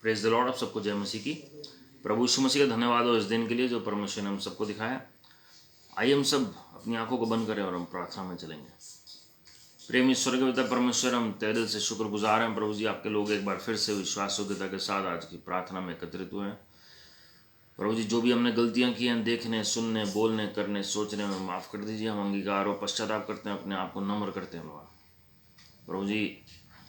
Praise the Lord. आप सबको जय मसीह की। प्रभु यीशु मसीह का धन्यवाद हो इस दिन के लिए जो परमेश्वर ने हम सबको दिखाया। आइए हम सब अपनी आंखों को बंद करें और हम प्रार्थना में चलेंगे। प्रेम ईश्वर के पिता परमेश्वर, हम तहे दिल से शुक्रगुजार हैं प्रभु जी, आपके लोग एक बार फिर से विश्वास योग्यता के साथ आज की प्रार्थना में एकत्रित हुए हैं। प्रभु जी, जो भी हमने गलतियां की हैं देखने, सुनने, बोलने, करने, सोचने में, माफ़ कर दीजिए। हम अंगीकार और पश्चाताप करते हैं, अपने आप को नम्र करते हैं। प्रभु जी,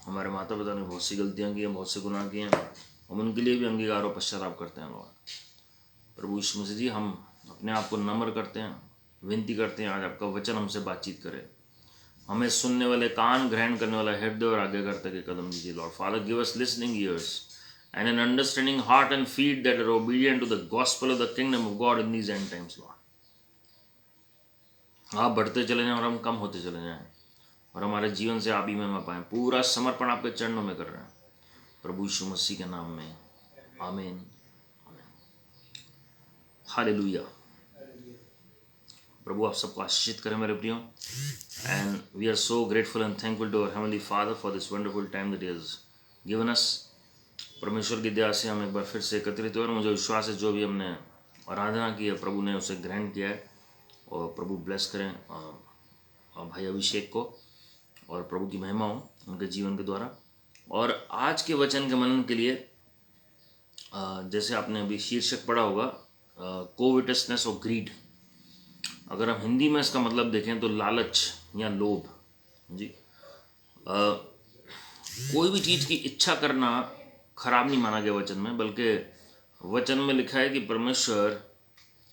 हमारे माता पिता ने बहुत सी गलतियां की हैं, बहुत से गुनाह किए हैं, हम उनके लिए भी अंगीकार और पश्चाताप करते हैं। प्रभु यीशु मसीह जी, हम अपने आप को नम्र करते हैं, विनती करते हैं आज आपका वचन हमसे बातचीत करे। हमें सुनने वाले कान, ग्रहण करने वाला हृदय और आज्ञाकर्ता के कदम दीजिए। Lord father, give us listening years and an understanding heart and feet that are obedient to the gospel of the kingdom of God in these end times, Lord. आप बढ़ते चले जाएं और हम कम होते चले जाएं और हमारे जीवन से आप ही महिमा पाएं। पूरा समर्पण आपके चरणों में कर रहे हैं प्रभु यीशु मसीह के नाम में, आमीन। हालेलुया। प्रभु आप सबको आशीषित करें मेरे प्रियो। And we are so grateful and thankful to our heavenly father for this wonderful time that he has given us. परमेश्वर की दया से हम एक बार फिर से एकत्रित हुए और मुझे विश्वास है जो भी हमने आराधना की है प्रभु ने उसे ग्रहण किया है। और प्रभु ब्लेस करें भाई अभिषेक को और प्रभु की महिमा हो उनके जीवन के द्वारा। और आज के वचन के मनन के लिए जैसे आपने अभी शीर्षक पढ़ा होगा, कोविटसनेस और ग्रीड। अगर हम हिंदी में इसका मतलब देखें तो लालच या लोभ जी। कोई भी चीज़ की इच्छा करना खराब नहीं माना गया वचन में, बल्कि वचन में लिखा है कि परमेश्वर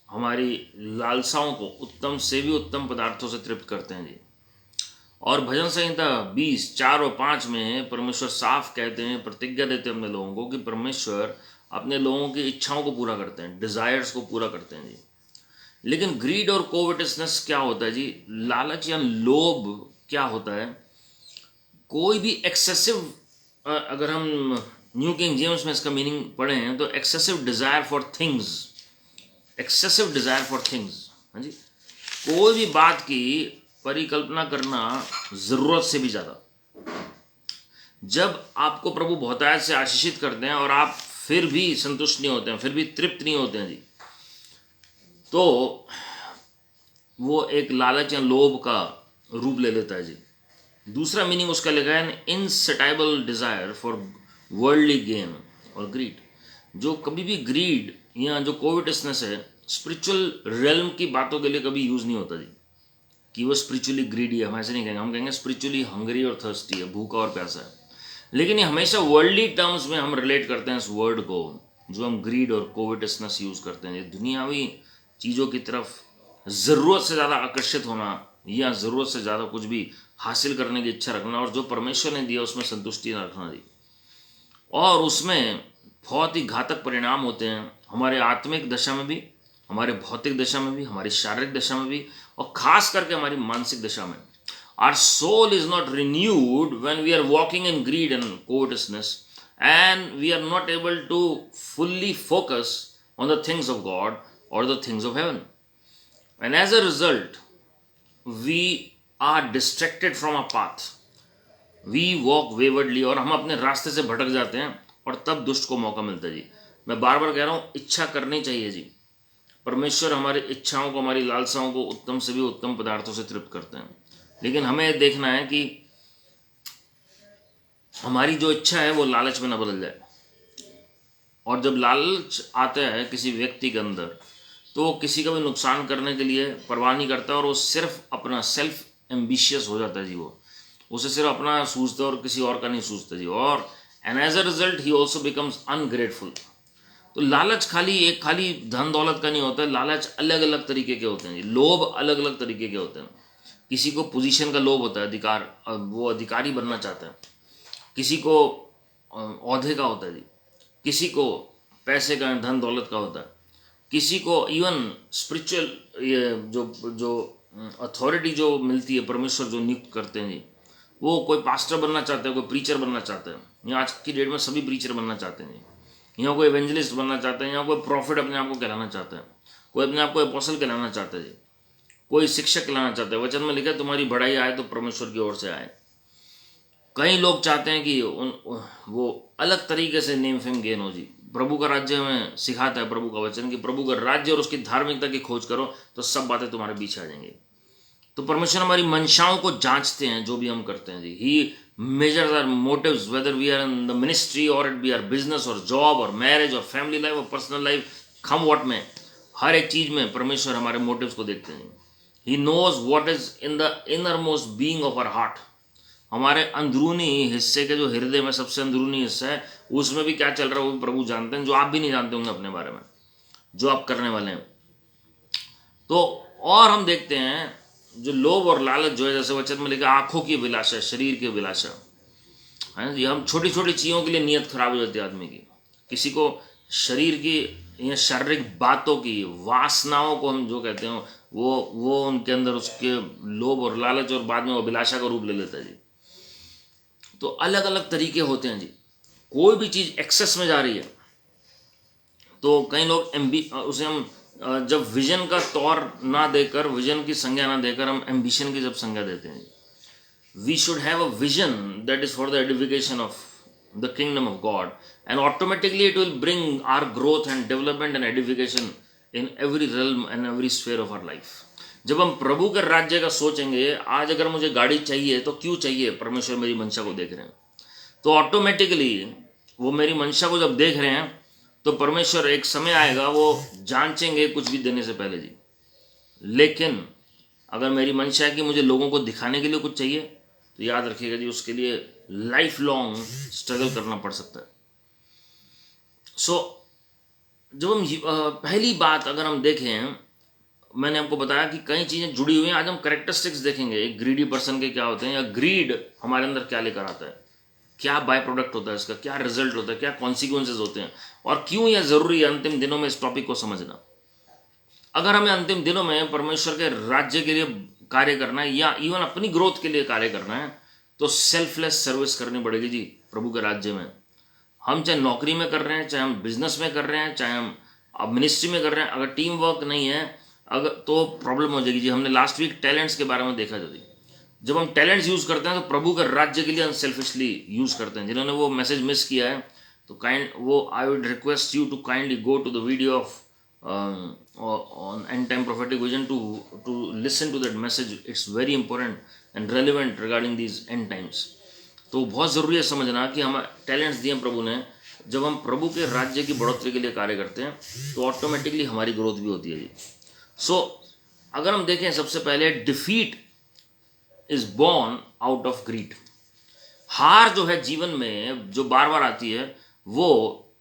हमारी लालसाओं को उत्तम से भी उत्तम पदार्थों से तृप्त करते हैं जी। और भजन संहिता 20:4 और 5 में परमेश्वर साफ कहते हैं, प्रतिज्ञा देते हैं अपने लोगों को कि परमेश्वर अपने लोगों की इच्छाओं को पूरा करते हैं, डिजायर्स को पूरा करते हैं जी। लेकिन ग्रीड और कोविटसनेस क्या होता है जी? लालच या लोभ क्या होता है? कोई भी एक्सेसिव, अगर हम न्यू किंग जेम्स में इसका मीनिंग पढ़े हैं तो excessive desire for things, excessive desire for things. हाँ जी, कोई भी बात की परिकल्पना करना जरूरत से भी ज्यादा। जब आपको प्रभु बहुतायत से आशीषित करते हैं और आप फिर भी संतुष्ट नहीं होते हैं, फिर भी तृप्त नहीं होते हैं जी, तो वो एक लालच या लोभ का रूप ले लेता है जी। दूसरा मीनिंग उसका लिखा है an insatiable desire for worldly gain और ग्रीड। जो कभी भी ग्रीड या जो कोविटसनेस है स्पिरिचुअल रेल्म की बातों के लिए कभी यूज नहीं होता जी, कि वो स्पिरिचुअली ग्रीडी है। हम ऐसे नहीं कहेंगे, हम कहेंगे स्पिरिचुअली हंगरी और थर्स्टी है, भूखा और प्यासा है। लेकिन ये हमेशा वर्ल्डली टर्म्स में हम रिलेट करते हैं इस वर्ड को, जो हम ग्रीड और कोविटसनेस यूज करते हैं। ये दुनियावी चीज़ों की तरफ ज़रूरत से ज़्यादा आकर्षित होना या ज़रूरत से ज़्यादा कुछ भी हासिल करने की इच्छा रखना और जो परमेश्वर ने दिया उसमें संतुष्टि न रखना जी। और उसमें बहुत ही घातक परिणाम होते हैं हमारे आत्मिक दशा में भी, हमारे भौतिक दशा में भी, हमारी शारीरिक दशा में भी, और खास करके हमारी मानसिक दशा में। Our soul is not renewed when we are walking in greed and covetousness, and we are not able to fully focus on the things of God or the things of heaven. And as a result, we are distracted from our path. We walk waywardly, और हम अपने रास्ते से भटक जाते हैं और तब दुष्ट को मौका मिलता है जी। मैं बार बार कह रहा हूँ, इच्छा करनी चाहिए जी। परमेश्वर हमारी इच्छाओं को, हमारी लालसाओं को उत्तम से भी उत्तम पदार्थों से तृप्त करते हैं। लेकिन हमें देखना है कि हमारी जो इच्छा है वो लालच में न बदल जाए। और जब लालच आता है किसी व्यक्ति के अंदर, तो वो किसी का भी नुकसान करने के लिए परवाह नहीं करता और वो सिर्फ अपना सेल्फ एम्बिशियस हो जाता है जी। वो उसे सिर्फ अपना सूझता है और किसी और का नहीं सूझता जी। और and as a result he also becomes ungrateful. तो लालच खाली धन दौलत का नहीं होता है। लालच अलग अलग तरीके के होते हैं जी। लोभ अलग अलग तरीके के होते हैं। किसी को पोजीशन का लोभ होता है, अधिकार, वो अधिकारी बनना चाहता है। किसी को औहदे का होता है जी। किसी को पैसे का, धन दौलत का होता है। किसी को इवन स्पिरिचुअल, ये जो अथॉरिटी जो मिलती है, परमेश्वर जो नियुक्त करते हैं जी, वो कोई पास्टर बनना चाहता है, कोई प्रीचर बनना चाहता है। यहाँ आज की डेट में सभी प्रीचर बनना चाहते हैं जी। यहाँ कोई एवेंजलिस्ट बनना चाहता है, यहाँ कोई प्रॉफिट अपने आप को कहलाना चाहता है, कोई अपने आप को एपोस्टल कहलाना चाहता है जी, कोई शिक्षक कहलाना चाहता है। वचन में लिखा है तुम्हारी बढ़ाई आए तो परमेश्वर की ओर से आए। कई लोग चाहते हैं कि वो अलग तरीके से नेम फेम गेन हो जी। प्रभु का राज्य हमें सिखाता है प्रभु का वचन कि प्रभु का राज्य और उसकी धार्मिकता की खोज करो तो सब बातें तुम्हारे पीछे आ जाएंगी। तो परमेश्वर हमारी मंशाओं को जांचते हैं जो भी हम करते हैं जी। He measures our motives whether we are in the ministry or it be our business or job or marriage or family life or personal life, खम व्हाट में, हर एक चीज में परमेश्वर हमारे मोटिव्स को देखते हैं। He knows what is in the innermost being of our heart. हमारे अंदरूनी हिस्से के जो हृदय में सबसे अंदरूनी हिस्सा है उसमें भी क्या चल रहा है वो भी प्रभु जानते हैं, जो आप भी नहीं जानते होंगे अपने बारे में, जो आप करने वाले हैं। तो और हम देखते हैं जो लोभ और लालच जो है, जैसे वचन में लिखा आंखों की अभिलाषा, शरीर की अभिलाषा है जी। हम छोटी छोटी चीज़ों के लिए नीयत खराब हो जाती है आदमी की। किसी को शरीर की या शारीरिक बातों की वासनाओं को हम जो कहते हैं वो उनके अंदर उसके लोभ और लालच और बाद में अभिलाषा का रूप ले लेता है जी। तो अलग अलग तरीके होते हैं जी। कोई भी चीज़ एक्सेस में जा रही है तो कई लोग उसे हम जब विजन का तौर ना देकर, विजन की संज्ञा ना देकर हम एम्बिशन की जब संज्ञा देते हैं। We should have a vision that is for the edification of the kingdom of God and automatically it will bring our growth and development and edification in every realm and every sphere of our life. जब हम प्रभु के राज्य का सोचेंगे, आज अगर मुझे गाड़ी चाहिए तो क्यों चाहिए, परमेश्वर मेरी मंशा को देख रहे हैं, तो ऑटोमेटिकली वो मेरी मंशा को जब देख रहे हैं तो परमेश्वर एक समय आएगा वो जांचेंगे कुछ भी देने से पहले जी। लेकिन अगर मेरी मंशा है कि मुझे लोगों को दिखाने के लिए कुछ चाहिए तो याद रखिएगा जी, उसके लिए लाइफ लॉन्ग स्ट्रगल करना पड़ सकता है। जब हम पहली बात अगर हम देखें, मैंने आपको बताया कि कई चीज़ें जुड़ी हुई हैं। आज हम कैरेक्टरिस्टिक्स देखेंगे एक ग्रीडी पर्सन के क्या होते हैं, या ग्रीड हमारे अंदर क्या लेकर आता है, क्या बाय प्रोडक्ट होता है इसका, क्या रिजल्ट होता है, क्या कॉन्सिक्वेंसेज होते हैं, और क्यों यह जरूरी है अंतिम दिनों में इस टॉपिक को समझना। अगर हमें अंतिम दिनों में परमेश्वर के राज्य के लिए कार्य करना है या इवन अपनी ग्रोथ के लिए कार्य करना है तो सेल्फलेस सर्विस करनी पड़ेगी जी प्रभु के राज्य में। हम चाहे नौकरी में कर रहे हैं, चाहे हम बिजनेस में कर रहे हैं, चाहे हम अब मिनिस्ट्री में कर रहे हैं, अगर टीम वर्क नहीं है अगर तो प्रॉब्लम हो जाएगी जी। हमने लास्ट वीक टैलेंट्स के बारे में देखा जी। जब हम टैलेंट्स यूज़ करते हैं तो प्रभु के राज्य के लिए अनसेल्फिशली यूज़ करते हैं। जिन्होंने वो मैसेज मिस किया है तो I would request you to kindly go to the video of on end time prophetic vision to listen to that message. It's very important and relevant regarding these end times. तो बहुत ज़रूरी है समझना कि हम टैलेंट्स दिए प्रभु ने, जब हम प्रभु के राज्य की बढ़ोतरी के लिए कार्य करते हैं तो ऑटोमेटिकली हमारी ग्रोथ भी होती है जी। अगर हम देखें सबसे पहले defeat is born out of greed. हार जो है जीवन में जो बार बार आती है वो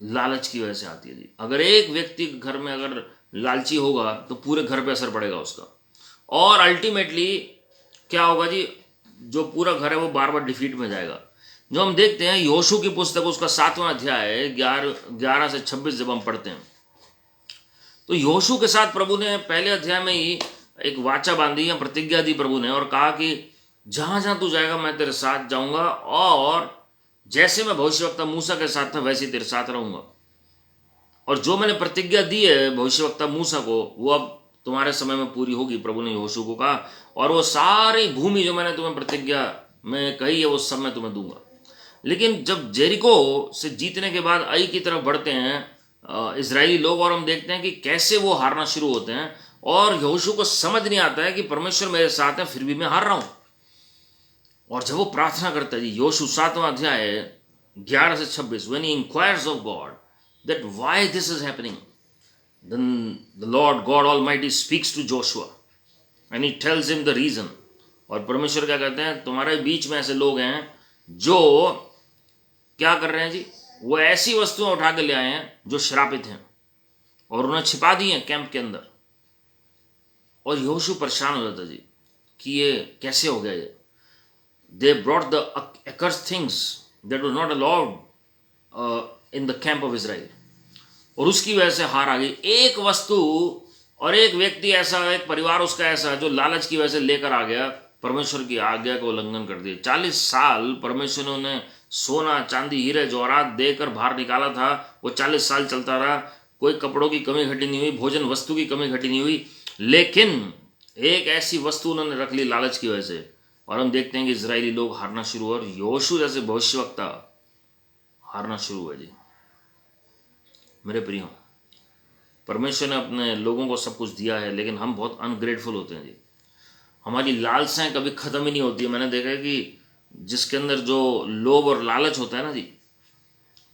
लालच की वजह से आती है जी। अगर एक व्यक्ति घर में अगर लालची होगा तो पूरे घर पे असर पड़ेगा उसका, और अल्टीमेटली क्या होगा जी, जो पूरा घर है वो बार बार डिफीट में जाएगा। जो हम देखते हैं योशू की पुस्तक उसका 7वां अध्याय 11 से 26 जब हम पढ़ते हैं तो योशू के साथ प्रभु ने पहले अध्याय में ही एक वाचा बांधी या प्रतिज्ञा दी प्रभु ने, और कहा कि जहां जहां तू जाएगा मैं तेरे साथ जाऊंगा, और जैसे मैं भविष्यवक्ता मूसा के साथ था वैसे तेरे साथ रहूंगा। और जो मैंने प्रतिज्ञा दी है भविष्यवक्ता मूसा को वो अब तुम्हारे समय में पूरी होगी, प्रभु ने यहोशू को कहा, और वो सारी भूमि जो मैंने तुम्हें प्रतिज्ञा में कही है वो सब मैं तुम्हें दूंगा। लेकिन जब जेरिको से जीतने के बाद आई की तरफ बढ़ते हैं इजरायली लोग, और हम देखते हैं कि कैसे वो हारना शुरू होते हैं, और यहोशू को समझ नहीं आता है कि परमेश्वर मेरे साथ है फिर भी मैं हार रहा हूं। और जब वो प्रार्थना करता है जी, योशू 7वां अध्याय 11 से 26, when he inquires of God that why this is happening, then the Lord God Almighty speaks to Joshua and he tells him the reason। और परमेश्वर क्या कहते हैं, तुम्हारे बीच में ऐसे लोग हैं जो क्या कर रहे हैं जी, वो ऐसी वस्तुएं उठा के ले आए हैं जो श्रापित हैं और उन्हें छिपा दी हैं कैंप के अंदर। और यहोशू परेशान हो जाता जी कि ये कैसे हो गया ये। They brought the accursed things that were not allowed in the camp of Israel। और उसकी वजह से हार आ गई। एक वस्तु और एक व्यक्ति ऐसा, एक परिवार उसका ऐसा जो लालच की वजह से लेकर आ गया, परमेश्वर की आज्ञा को उल्लंघन कर दिया। 40 साल परमेश्वर ने सोना चांदी हीरे जवाहरात देकर बाहर निकाला था, वो 40 साल चलता रहा, कोई कपड़ों की कमी घटी नहीं हुई, भोजन वस्तु की कमी घटी नहीं हुई, लेकिन एक ऐसी वस्तु उन्होंने रख ली लालच की वजह से और हम देखते हैं कि इजरायली लोग हारना शुरू हुए और योशू जैसे भविष्यवक्ता हारना शुरू हुआ जी। मेरे प्रियो, परमेश्वर ने अपने लोगों को सब कुछ दिया है, लेकिन हम बहुत अनग्रेटफुल होते हैं जी। हमारी लालसाएं कभी ख़त्म ही नहीं होती है। मैंने देखा है कि जिसके अंदर जो लोभ और लालच होता है ना जी,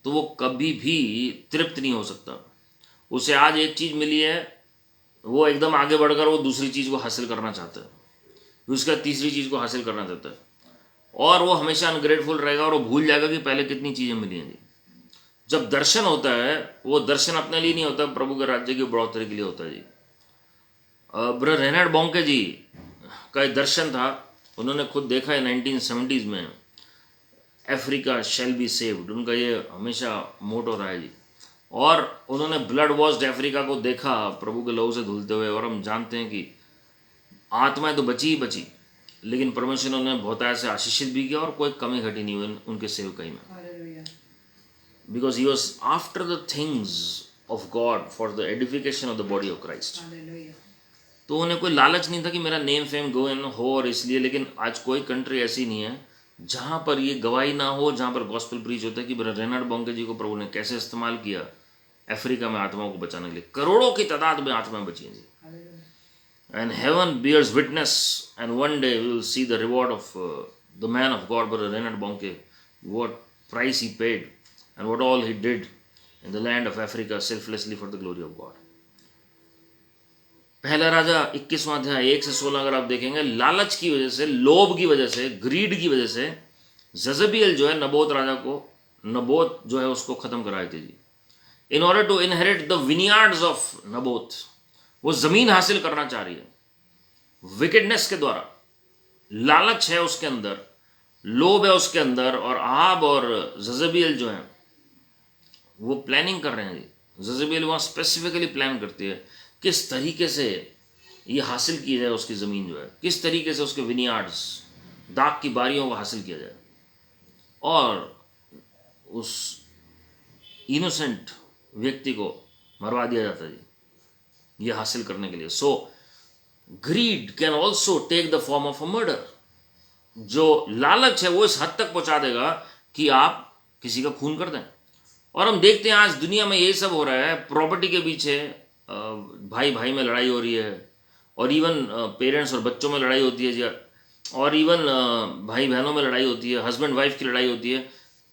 तो वो कभी भी तृप्त नहीं हो सकता। उसे आज एक चीज़ मिली है, वो एकदम आगे बढ़कर वो दूसरी चीज़ को हासिल करना चाहता है, उसका तीसरी चीज़ को हासिल करना चाहता है, और वो हमेशा अनग्रेटफुल रहेगा और वो भूल जाएगा कि पहले कितनी चीज़ें मिली हैं जी। जब दर्शन होता है, वो दर्शन अपने लिए नहीं होता, प्रभु के राज्य की बढ़ोतरी के लिए होता है जी। ब्रदर रेनहार्ड बॉन्के जी का एक दर्शन था, उन्होंने खुद देखा है 1970s में, अफ्रीका शैल बी सेव्ड, उनका ये हमेशा मोटो रहा है जी। और उन्होंने ब्लड वॉश्ड अफ्रीका को देखा प्रभु के लहू से धुलते हुए, और हम जानते हैं कि आत्माएं तो बची ही बची, लेकिन परमेश्वर ने उन्हें बहुत ऐसे आशीषित भी किया और कोई कमी घटी नहीं हुई उनके सेवकाई में, because he was after the things of God for the edification of the body of Christ. तो उन्हें कोई लालच नहीं था कि मेरा नेम फेम गो इन हो, और इसलिए, लेकिन आज कोई कंट्री ऐसी नहीं है जहाँ पर ये गवाही ना हो, जहाँ पर गॉस्पेल प्रीच होता है कि ब्रदर रेनहार्ड बॉन्के जी को प्रभु ने कैसे इस्तेमाल किया अफ्रीका में आत्माओं को बचाने के लिए। करोड़ों की तादाद में आत्माएं बची हैं जी। And heaven bears witness, and one day we will see the reward of the man of God, Brother Reinhard Bonnke, what price he paid and what all he did in the land of Africa selflessly for the glory of God. पहला राजा 21वां अध्याय 1 से 16 अगर आप देखेंगे, लालच की वजह से, लोभ की वजह से, ग्रीड की वजह से जज़ेबियल जो है नबोत राजा को, नबोत जो है उसको खत्म कराए थे जी। In order to inherit the vineyards of Naboth, वो जमीन हासिल करना चाह रही है विकेडनेस के द्वारा। लालच है उसके अंदर, लोभ है उसके अंदर, और आहाब और जज़ेबियल जो है वो प्लानिंग कर रहे हैं जी। जज़ेबियल वहाँ स्पेसिफिकली प्लान करती है किस तरीके से ये हासिल की जाए, उसकी ज़मीन जो है, किस तरीके से उसके विनियार्ड्स, दाख की बारियों को हासिल किया जाए, और उस इनोसेंट व्यक्ति को मरवा दिया जाता है जी, ये हासिल करने के लिए। So greed can also take the form of a murder. जो लालच है वो इस हद तक पहुंचा देगा कि आप किसी का खून कर दें। और हम देखते हैं आज दुनिया में यही सब हो रहा है, प्रॉपर्टी के पीछे भाई भाई में लड़ाई हो रही है, और इवन पेरेंट्स और बच्चों में लड़ाई होती है जी, और इवन भाई बहनों में लड़ाई होती है, हस्बैंड वाइफ की लड़ाई होती है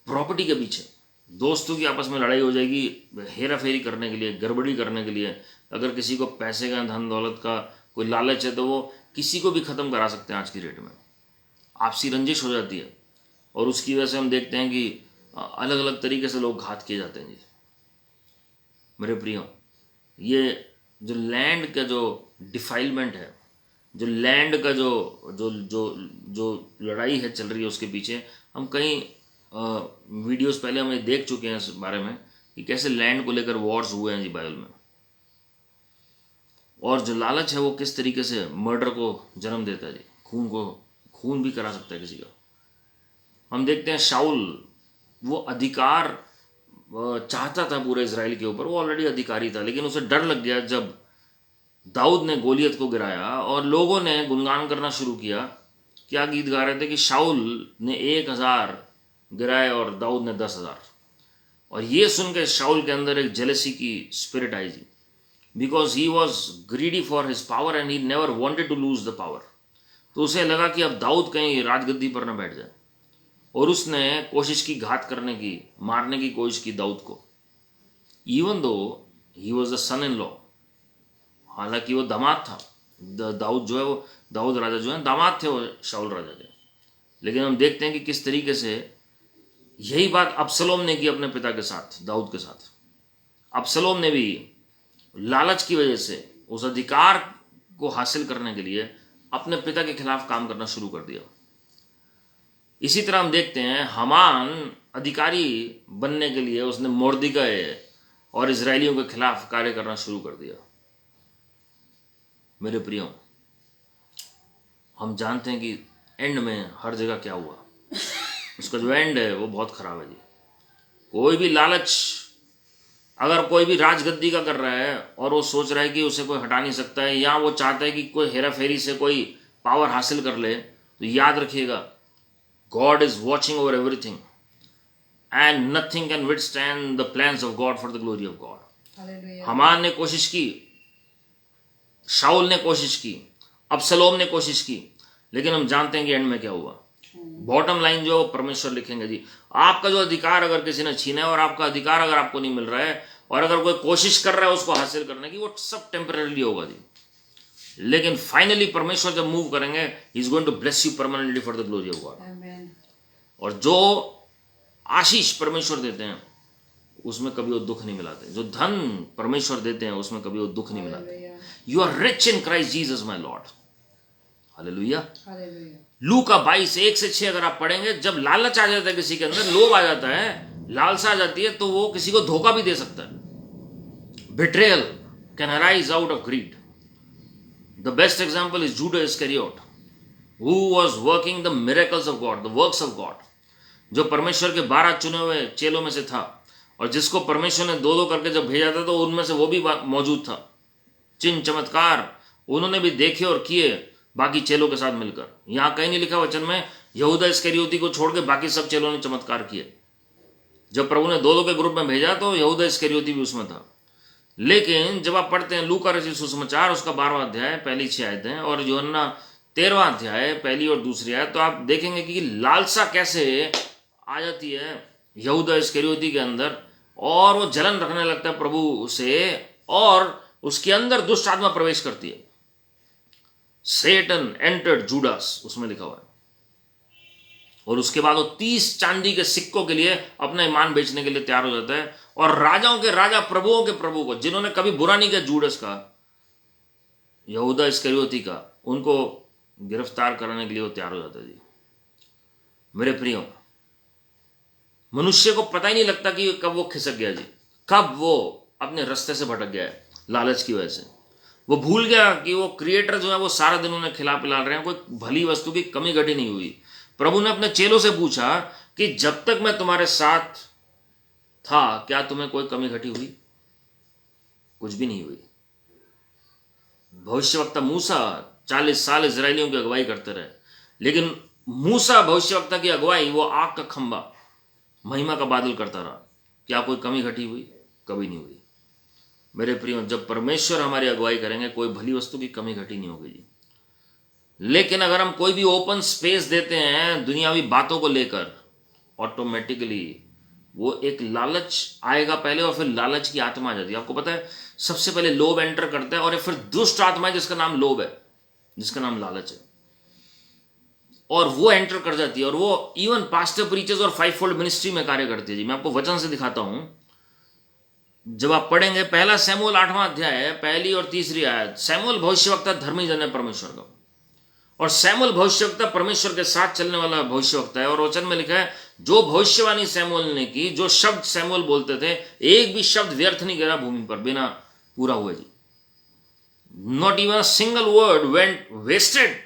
प्रॉपर्टी के पीछे। दोस्तों की आपस में लड़ाई हो जाएगी हेरा फेरी करने के लिए, गड़बड़ी करने के लिए। अगर किसी को पैसे का, धन दौलत का कोई लालच है तो वो किसी को भी ख़त्म करा सकते हैं आज की डेट में। आपसी रंजिश हो जाती है, और उसकी वजह से हम देखते हैं कि अलग अलग तरीके से लोग घात किए जाते हैं जी। मेरे प्रियो, ये जो लैंड का जो डिफाइलमेंट है, जो लैंड का जो जो जो जो लड़ाई है चल रही है, उसके पीछे हम कई वीडियोस पहले हमें देख चुके हैं इस बारे में कि कैसे लैंड को लेकर वॉर्स हुए हैं जी बाइबल में। और जो लालच है वो किस तरीके से मर्डर को जन्म देता है जी, खून भी करा सकता है किसी का। हम देखते हैं शाउल, वो अधिकार चाहता था पूरे इजराइल के ऊपर, वो ऑलरेडी अधिकारी था, लेकिन उसे डर लग गया जब दाऊद ने गोलियत को गिराया, और लोगों ने गुणगान करना शुरू किया। क्या गीत गा रहे थे कि शाउल ने 1000 गिराए और दाऊद ने 10,000। और ये सुन के शाउल के अंदर एक जेलसी की स्पिरिट आई जी, because he was greedy for his power and he never wanted to lose the power. तो उसे लगा कि अब दाऊद कहीं राजगद्दी पर न बैठ जाए, और उसने कोशिश की घात करने की, मारने की कोशिश की दाऊद को, even though he was the son in law. हालांकि वो दामाद था, दाऊद जो है वो, दाऊद राजा जो है दामाद थे वो शाउल राजा के। लेकिन हम देखते हैं कि किस तरीके से यही बात अबसलोम ने की अपने पिता के साथ, दाऊद के साथ। अबसलोम ने भी लालच की वजह से उस अधिकार को हासिल करने के लिए अपने पिता के खिलाफ काम करना शुरू कर दिया। इसी तरह हम देखते हैं हामान अधिकारी बनने के लिए उसने मोर्देकाई और इजरायलियों के खिलाफ कार्य करना शुरू कर दिया। मेरे प्रियो, हम जानते हैं कि एंड में हर जगह क्या हुआ, उसका जो एंड है वो बहुत खराब है जी। कोई भी लालच, अगर कोई भी राजगद्दी का कर रहा है और वो सोच रहा है कि उसे कोई हटा नहीं सकता है, या वो चाहता है कि कोई हेरा फेरी से कोई पावर हासिल कर ले, तो याद रखिएगा, God is watching over everything and nothing can withstand the plans of God for the glory of God. Haman ने कोशिश की, शाऊल ने कोशिश की, अबसलोम ने कोशिश की, लेकिन हम जानते हैं कि एंड में क्या हुआ। बॉटम लाइन जो परमेश्वर लिखेंगे जी, आपका जो अधिकार अगर किसी ने छीना है और आपका अधिकार अगर आपको नहीं मिल रहा है और अगर कोई कोशिश कर रहा है उसको हासिल करने की, वो सब टेम्पररी होगा जी, लेकिन फाइनली परमेश्वर जब मूव करेंगे, he is going to bless you permanently for the glory of God. और जो आशीष परमेश्वर देते हैं उसमें कभी वो दुख नहीं मिलाते, जो धन परमेश्वर देते हैं उसमें कभी वो दुख नहीं मिलाते। You are rich in Christ Jesus my Lord, hallelujah. Luka 22:1-6 अगर आप पढ़ेंगे, जब लालच आ जाता है किसी के अंदर, लोभ आ जाता है, लालसा आ जाती है, तो वो किसी को धोखा भी दे सकता है। Betrayal can arise out of greed. The best example is Judas Iscariot, who was working the miracles of God, the works of God, जो परमेश्वर के 12 चुने हुए चेलों में से था, और जिसको परमेश्वर ने 2-2 करके जब भेजा था तो उनमें से वो भी मौजूद था। चिन्ह चमत्कार उन्होंने भी देखे और किए बाकी चेलों के साथ मिलकर। यहां कहीं नहीं लिखा वचन में यहूदा इस्करियोती को छोड़ के बाकी सब चेलों ने चमत्कार किए। जब प्रभु ने 2-2 के ग्रुप में भेजा तो यहूदा इस्करियोती भी उसमें था। लेकिन जब आप पढ़ते हैं लू का रचित सुसमाचार, उसका 12वां अध्याय पहली 6 आयतें, और यूहन्ना 13वां अध्याय पहली और दूसरी आयत, तो आप देखेंगे कि लालसा कैसे आ जाती है यहूदा इस्करियोती के अंदर, और वो जलन रखने लगता है प्रभु से, और उसके अंदर दुष्ट आत्मा प्रवेश करती है। सेटन एंटर्ड जूडास, उसमें लिखा हुआ है। और उसके बाद वो 30 चांदी के सिक्कों के लिए अपना ईमान बेचने के लिए तैयार हो जाता है, और राजाओं के राजा, प्रभुओं के प्रभु को, जिन्होंने कभी बुरा नहीं किया जूडास का, यहूदा इस्करियोती का, उनको गिरफ्तार करने के लिए वो तैयार हो जाता है जी। मेरे प्रियो, मनुष्य को पता ही नहीं लगता कि कब वो खिसक गया जी, कब वो अपने रास्ते से भटक गया है लालच की वजह से। वो भूल गया कि वो क्रिएटर जो है वो सारा दिन उन्हें खिला पिला रहे हैं, कोई भली वस्तु की कमी घटी नहीं हुई। प्रभु ने अपने चेलों से पूछा कि जब तक मैं तुम्हारे साथ था क्या तुम्हें कोई कमी घटी हुई? कुछ भी नहीं हुई। भविष्यवक्ता मूसा 40 साल इजरायलियों की अगुवाई करते रहे, लेकिन मूसा भविष्यवक्ता की अगुवाई वो आग का खंबा, महिमा का बादल करता रहा। क्या कोई कमी घटी हुई? कभी नहीं हुई। मेरे प्रियो, जब परमेश्वर हमारी अगुवाई करेंगे कोई भली वस्तु की कमी घटी नहीं होगी जी। लेकिन अगर हम कोई भी ओपन स्पेस देते हैं दुनियावी बातों को लेकर, ऑटोमेटिकली वो एक लालच आएगा पहले, और फिर लालच की आत्मा आ जाती है। आपको पता है सबसे पहले लोभ एंटर करता है, और फिर दुष्ट आत्मा है जिसका नाम लोभ है, जिसका नाम लालच है, और वो एंटर कर जाती है, और वो इवन पास्टर प्रीचर्स और 5-fold मिनिस्ट्री में कार्य करती है जी। मैं आपको वचन से दिखाता हूं। जब आप पढ़ेंगे 1 शमूएल 8वां अध्याय पहली और तीसरी आयत, शमूएल भविष्यवक्ता धर्मी जन है परमेश्वर का, और शमूएल भविष्यवक्ता परमेश्वर के साथ चलने वाला भविष्यवक्ता है। और वचन में लिखा है जो भविष्यवाणी शमूएल ने की, जो शब्द शमूएल बोलते थे, एक भी शब्द व्यर्थ नहीं गिरा भूमि पर बिना पूरा हुए जी। Not even a single word went wasted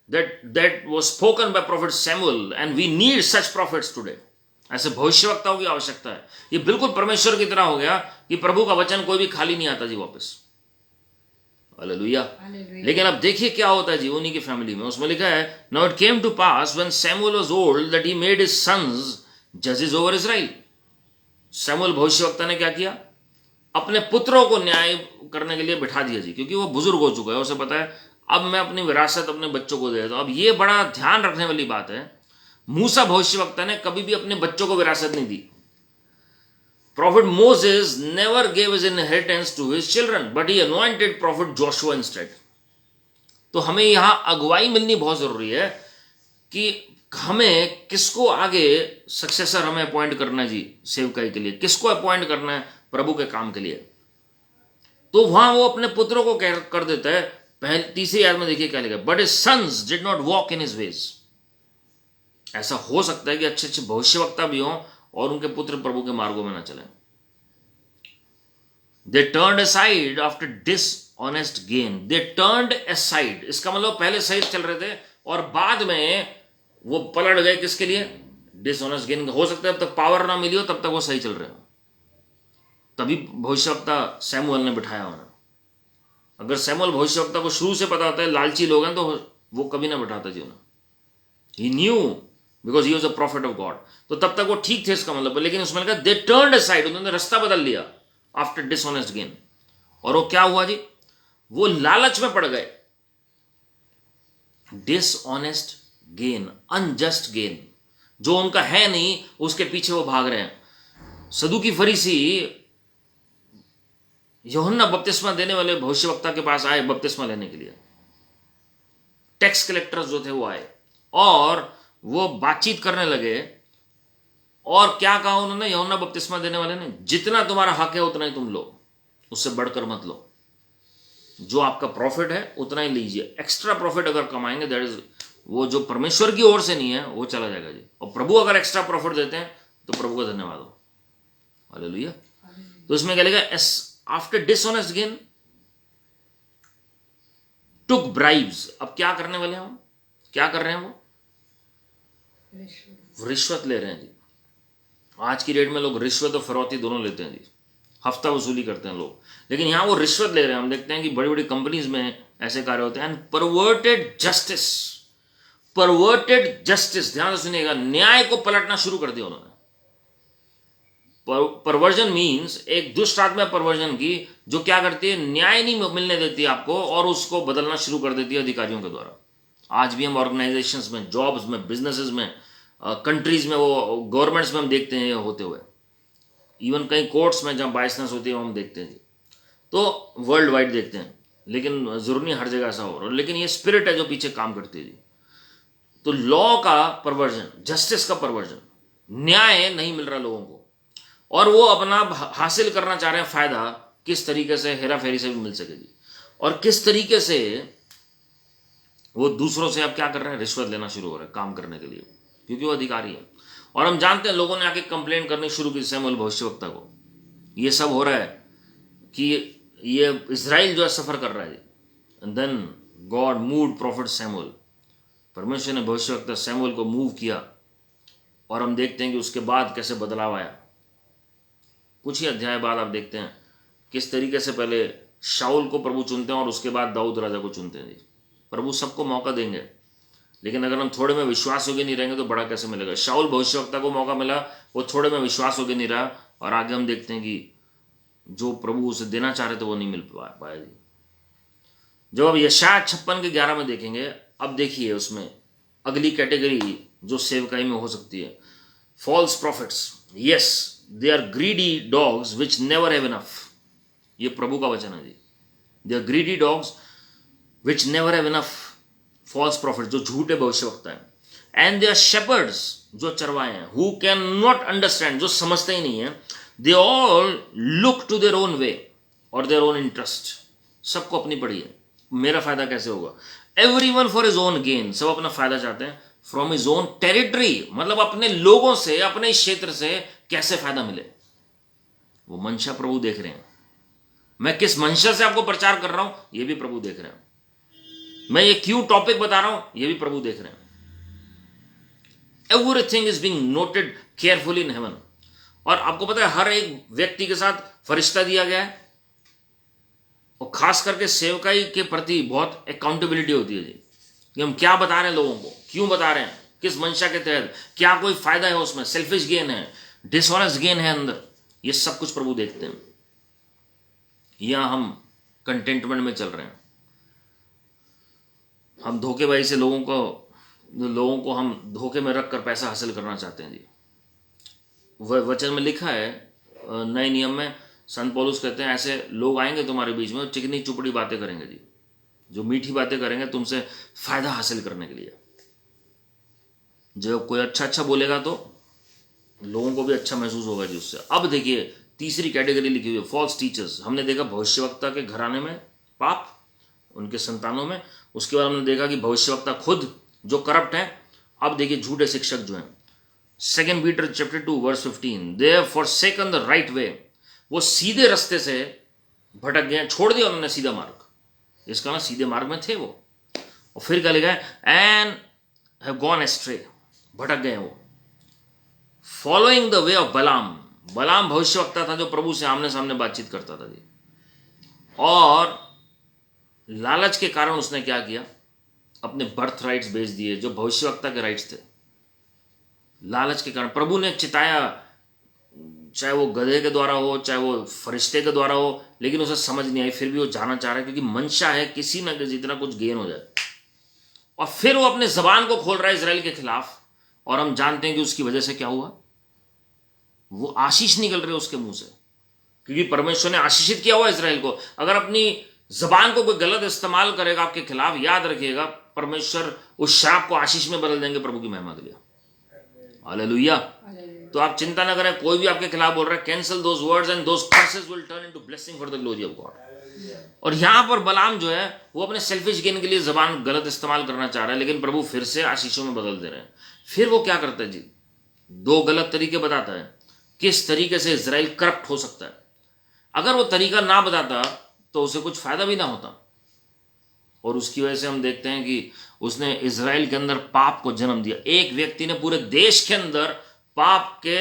that was spoken by prophet Samuel, and we need such prophets today. ऐसे भविष्यवक्ताओं की आवश्यकता है। ये बिल्कुल परमेश्वर की तरह हो गया कि प्रभु का वचन कोई भी खाली नहीं आता जी वापस। हालेलुया। लेकिन अब देखिए क्या होता है जी उन्हीं की फैमिली में। उसमें लिखा है, now it came to pass when Samuel was old that he made his sons judges over Israel. Samuel भविष्यवक्ता ने क्या किया? अपने पुत्रों को न्याय करने के लिए बिठा दिया जी, क्योंकि वो बुजुर्ग हो चुका है। उसे पता है अब मैं अपनी विरासत अपने बच्चों को दे देता हूं। अब ये बड़ा ध्यान रखने वाली बात है, मूसा भविष्यवक्ता ने कभी भी अपने बच्चों को विरासत नहीं दी। Prophet Moses never gave his inheritance to his children, but he anointed prophet Joshua instead. तो हमें यहां अगुवाई मिलनी बहुत जरूरी है कि हमें किसको आगे सक्सेसर हमें अपॉइंट करना है जी सेवकाई के लिए, किसको अपॉइंट करना है प्रभु के काम के लिए। तो वहां वो अपने पुत्रों को कर देता है। पहले तीसरी आयत में देखिए क्या लिखा है, but his sons did not walk in his ways. ऐसा हो सकता है कि अच्छे अच्छे भविष्यवक्ता भी हों और उनके पुत्र प्रभु के मार्गों में ना चलें। दे turned aside after dishonest gain. दे टर्न्ड असाइड, इसका मतलब पहले सही चल रहे थे और बाद में वो पलट गए किसके लिए? Dishonest gain. हो सकता है अब तक पावर ना मिली हो, तब तक वो सही चल रहे हो, तभी भविष्यवक्ता सैमुअल ने बिठाया उन्हें। अगर सैमुअल भविष्यवक्ता को शुरू से पता होता है लालची लोग हैं तो वो कभी ना बिठाता जी उन्हें। He knew because he was a prophet of God. तो तब तक वो ठीक थे इसका मतलब, लेकिन उसमें लगा दे टर्न्ड असाइड, उन्होंने रास्ता बदल लिया आफ्टर डिसऑनेस्ट गेन। और वो क्या हुआ जी, वो लालच में पड़ गए। डिसऑनेस्ट गेन, अनजस्ट गेन, जो उनका है नहीं उसके पीछे वो भाग रहे हैं। सदूकी फरीसी यूहन्ना बपतिस्मा देने वाले भविष्यवक्ता के पास आए बपतिस्मा लेने के लिए। टैक्स कलेक्टर्स जो थे वो आए और वो बातचीत करने लगे। और क्या कहा उन्होंने यूहन्ना बपतिस्मा देने वाले ने, जितना तुम्हारा हक है उतना ही तुम लो, उससे बढ़कर मत लो। जो आपका प्रॉफिट है उतना ही लीजिए, एक्स्ट्रा प्रॉफिट अगर कमाएंगे दैट इज, वो जो परमेश्वर की ओर से नहीं है वो चला जाएगा जी। और प्रभु अगर एक्स्ट्रा प्रॉफिट देते हैं तो प्रभु का धन्यवाद हो, हालेलुया। तो इसमें क्या लिखा, आफ्टर डिसऑनेस्ट गेन टुक ब्राइब्स। अब क्या करने वाले हैं हम, क्या कर रहे हैं वो, रिश्वत ले रहे हैं जी। आज की डेट में लोग रिश्वत और फिरौती दोनों लेते हैं जी, हफ्ता वसूली करते हैं लोग, लेकिन यहां वो रिश्वत ले रहे हैं। हम देखते हैं कि बड़ी बड़ी कंपनीज में ऐसे कार्य होते हैं। And perverted justice, perverted justice, ध्यान से सुनिएगा, न्याय को पलटना शुरू कर दिया उन्होंने। परवर्जन मीन्स एक दुष्ट आत्मा परवर्जन की, जो क्या करती है, न्याय नहीं मिलने देती आपको और उसको बदलना शुरू कर देती है अधिकारियों के द्वारा। आज भी हम ऑर्गेनाइजेशंस में, जॉब्स में, बिजनेसेस में, कंट्रीज में, वो गवर्नमेंट्स में हम देखते हैं होते हुए। इवन कई कोर्ट्स में जहाँ बायसनेस होती है हम देखते हैं जी। तो वर्ल्ड वाइड देखते हैं, लेकिन जरूर नहीं हर जगह ऐसा हो रहा, लेकिन ये स्पिरिट है जो पीछे काम करती है जी। तो लॉ का परवर्जन, जस्टिस का परवर्जन, न्याय नहीं मिल रहा लोगों को और वो अपना हासिल करना चाह रहे हैं फायदा, किस तरीके से हेरा फेरी से भी मिल सके जी। और किस तरीके से वो दूसरों से अब क्या कर रहे हैं, रिश्वत लेना शुरू हो रहा है काम करने के लिए, क्योंकि वो अधिकारी है। और हम जानते हैं लोगों ने आके कंप्लेंट करनी शुरू की शमूएल भविष्यवक्ता को, ये सब हो रहा है कि ये इजराइल जो है सफर कर रहा है। And then God moved prophet Samuel, परमेश्वर ने भविष्यवक्ता शमूएल को मूव किया और हम देखते हैं कि उसके बाद कैसे बदलाव आया। कुछ ही अध्याय बाद आप देखते हैं किस तरीके से पहले शाऊल को प्रभु चुनते हैं और उसके बाद दाऊद राजा को चुनते हैं जी। प्रभु सबको मौका देंगे, लेकिन अगर हम थोड़े में विश्वास योग्य नहीं रहेंगे तो बड़ा कैसे मिलेगा। शाऊल भविष्यवक्ता को मौका मिला, वो थोड़े में विश्वास योग्य नहीं रहा और आगे हम देखते हैं कि जो प्रभु उसे देना चाह रहे थे वो नहीं मिल पाया जी। जब अब यशायाह 56 के 11 में देखेंगे, अब देखिए उसमें अगली कैटेगरी जो सेवकाई में हो सकती है, false prophets. Yes, they are greedy dogs which never have enough. ये प्रभु का वचन है जी। They are greedy dogs which never have enough, false prophet जो झूठे भविष्यवक्ता है। एंड दे आर शेपर्ड्स, जो चरवाए हैं, हु कैन नॉट अंडरस्टैंड, जो समझते ही नहीं है। They all look to their own way और देयर ओन इंटरेस्ट, सबको अपनी पड़ी है, मेरा फायदा कैसे होगा। Everyone for his own gain, सब अपना फायदा चाहते हैं। फ्रॉम हिज ओन टेरिटरी, मतलब अपने लोगों से, अपने क्षेत्र से कैसे फायदा मिले, वो मंशा प्रभु देख रहे हैं। मैं किस मंशा से आपको प्रचार कर रहा हूं ये भी प्रभु देख रहे हैं। मैं ये क्यों टॉपिक बता रहा हूं ये भी प्रभु देख रहे हैं। Everything is being noted carefully in heaven. और आपको पता है हर एक व्यक्ति के साथ फरिश्ता दिया गया है और खास करके सेवकाई के प्रति बहुत अकाउंटेबिलिटी होती है जी, कि हम क्या बता रहे हैं लोगों को, क्यों बता रहे हैं, किस मंशा के तहत, क्या कोई फायदा है उसमें, सेल्फिश गेन है, डिसऑनेस्ट गेन है अंदर, ये सब कुछ प्रभु देखते हैं। या हम कंटेंटमेंट में चल रहे हैं, हम धोखेबाजी से लोगों को हम धोखे में रखकर पैसा हासिल करना चाहते हैं जी। वचन में लिखा है नए नियम में, संत पौलुस कहते हैं ऐसे लोग आएंगे तुम्हारे बीच में, चिकनी चुपड़ी बातें करेंगे जी, जो मीठी बातें करेंगे तुमसे फायदा हासिल करने के लिए। जब कोई अच्छा बोलेगा तो लोगों को भी अच्छा महसूस होगा जी उससे। अब देखिए तीसरी कैटेगरी लिखी हुई है, फॉल्स टीचर्स। हमने देखा भविष्यवक्ता के घराने में पाप, उनके संतानों में। उसके बाद हमने देखा कि भविष्यवक्ता खुद जो करप्ट है। अब देखिए झूठे शिक्षक जो हैं, 2 Peter chapter 2 verse 15, they have forsaken the right way, वो सीधे रास्ते से भटक गए, छोड़ दिया उन्होंने सीधा मार्ग, इसका ना सीधे मार्ग में थे वो। और फिर क्या लिखा है, एंड हैव गॉन एस्ट्रे, भटक गए वो, फॉलोइंग द वे ऑफ बलाम। बलाम भविष्यवक्ता था जो प्रभु से आमने सामने बातचीत करता था जी, और लालच के कारण उसने क्या किया, अपने बर्थ राइट्स बेच दिए, जो भविष्यवक्ता के राइट्स थे। लालच के कारण प्रभु ने चिताया, चाहे वो गधे के द्वारा हो, चाहे वो फरिश्ते के द्वारा हो, लेकिन उसे समझ नहीं आई, फिर भी वो जाना चाह रहा है, क्योंकि मंशा है किसी न किसी तरह कुछ गेन हो जाए। और फिर वो अपने जबान को खोल रहा है इजराइल के खिलाफ, और हम जानते हैं कि उसकी वजह से क्या हुआ, वो आशीष निकल रही है उसके मुंह से, क्योंकि परमेश्वर ने आशीषित किया हुआ इजराइल को। अगर अपनी जबान को कोई गलत इस्तेमाल करेगा आपके खिलाफ, याद रखिएगा परमेश्वर उस श्राप को आशीष में बदल देंगे प्रभु की महिमा के लिए। हालेलुया। तो आप चिंता न करें, कोई भी आपके खिलाफ बोल रहा है, cancel those words and those curses will turn into blessing for the glory of God. और यहां पर बलाम जो है वो अपने सेल्फिश गेन के लिए जबान गलत इस्तेमाल करना चाह रहा है, लेकिन प्रभु फिर से आशीषों में बदल दे रहे हैं। फिर वो क्या करता है जी, दो गलत तरीके बताता है किस तरीके से इजराइल करप्ट हो सकता है। अगर वो तरीका ना बताता तो उसे कुछ फायदा भी ना होता, और उसकी वजह से हम देखते हैं कि उसने इजराइल के अंदर पाप को जन्म दिया। एक व्यक्ति ने पूरे देश के अंदर पाप के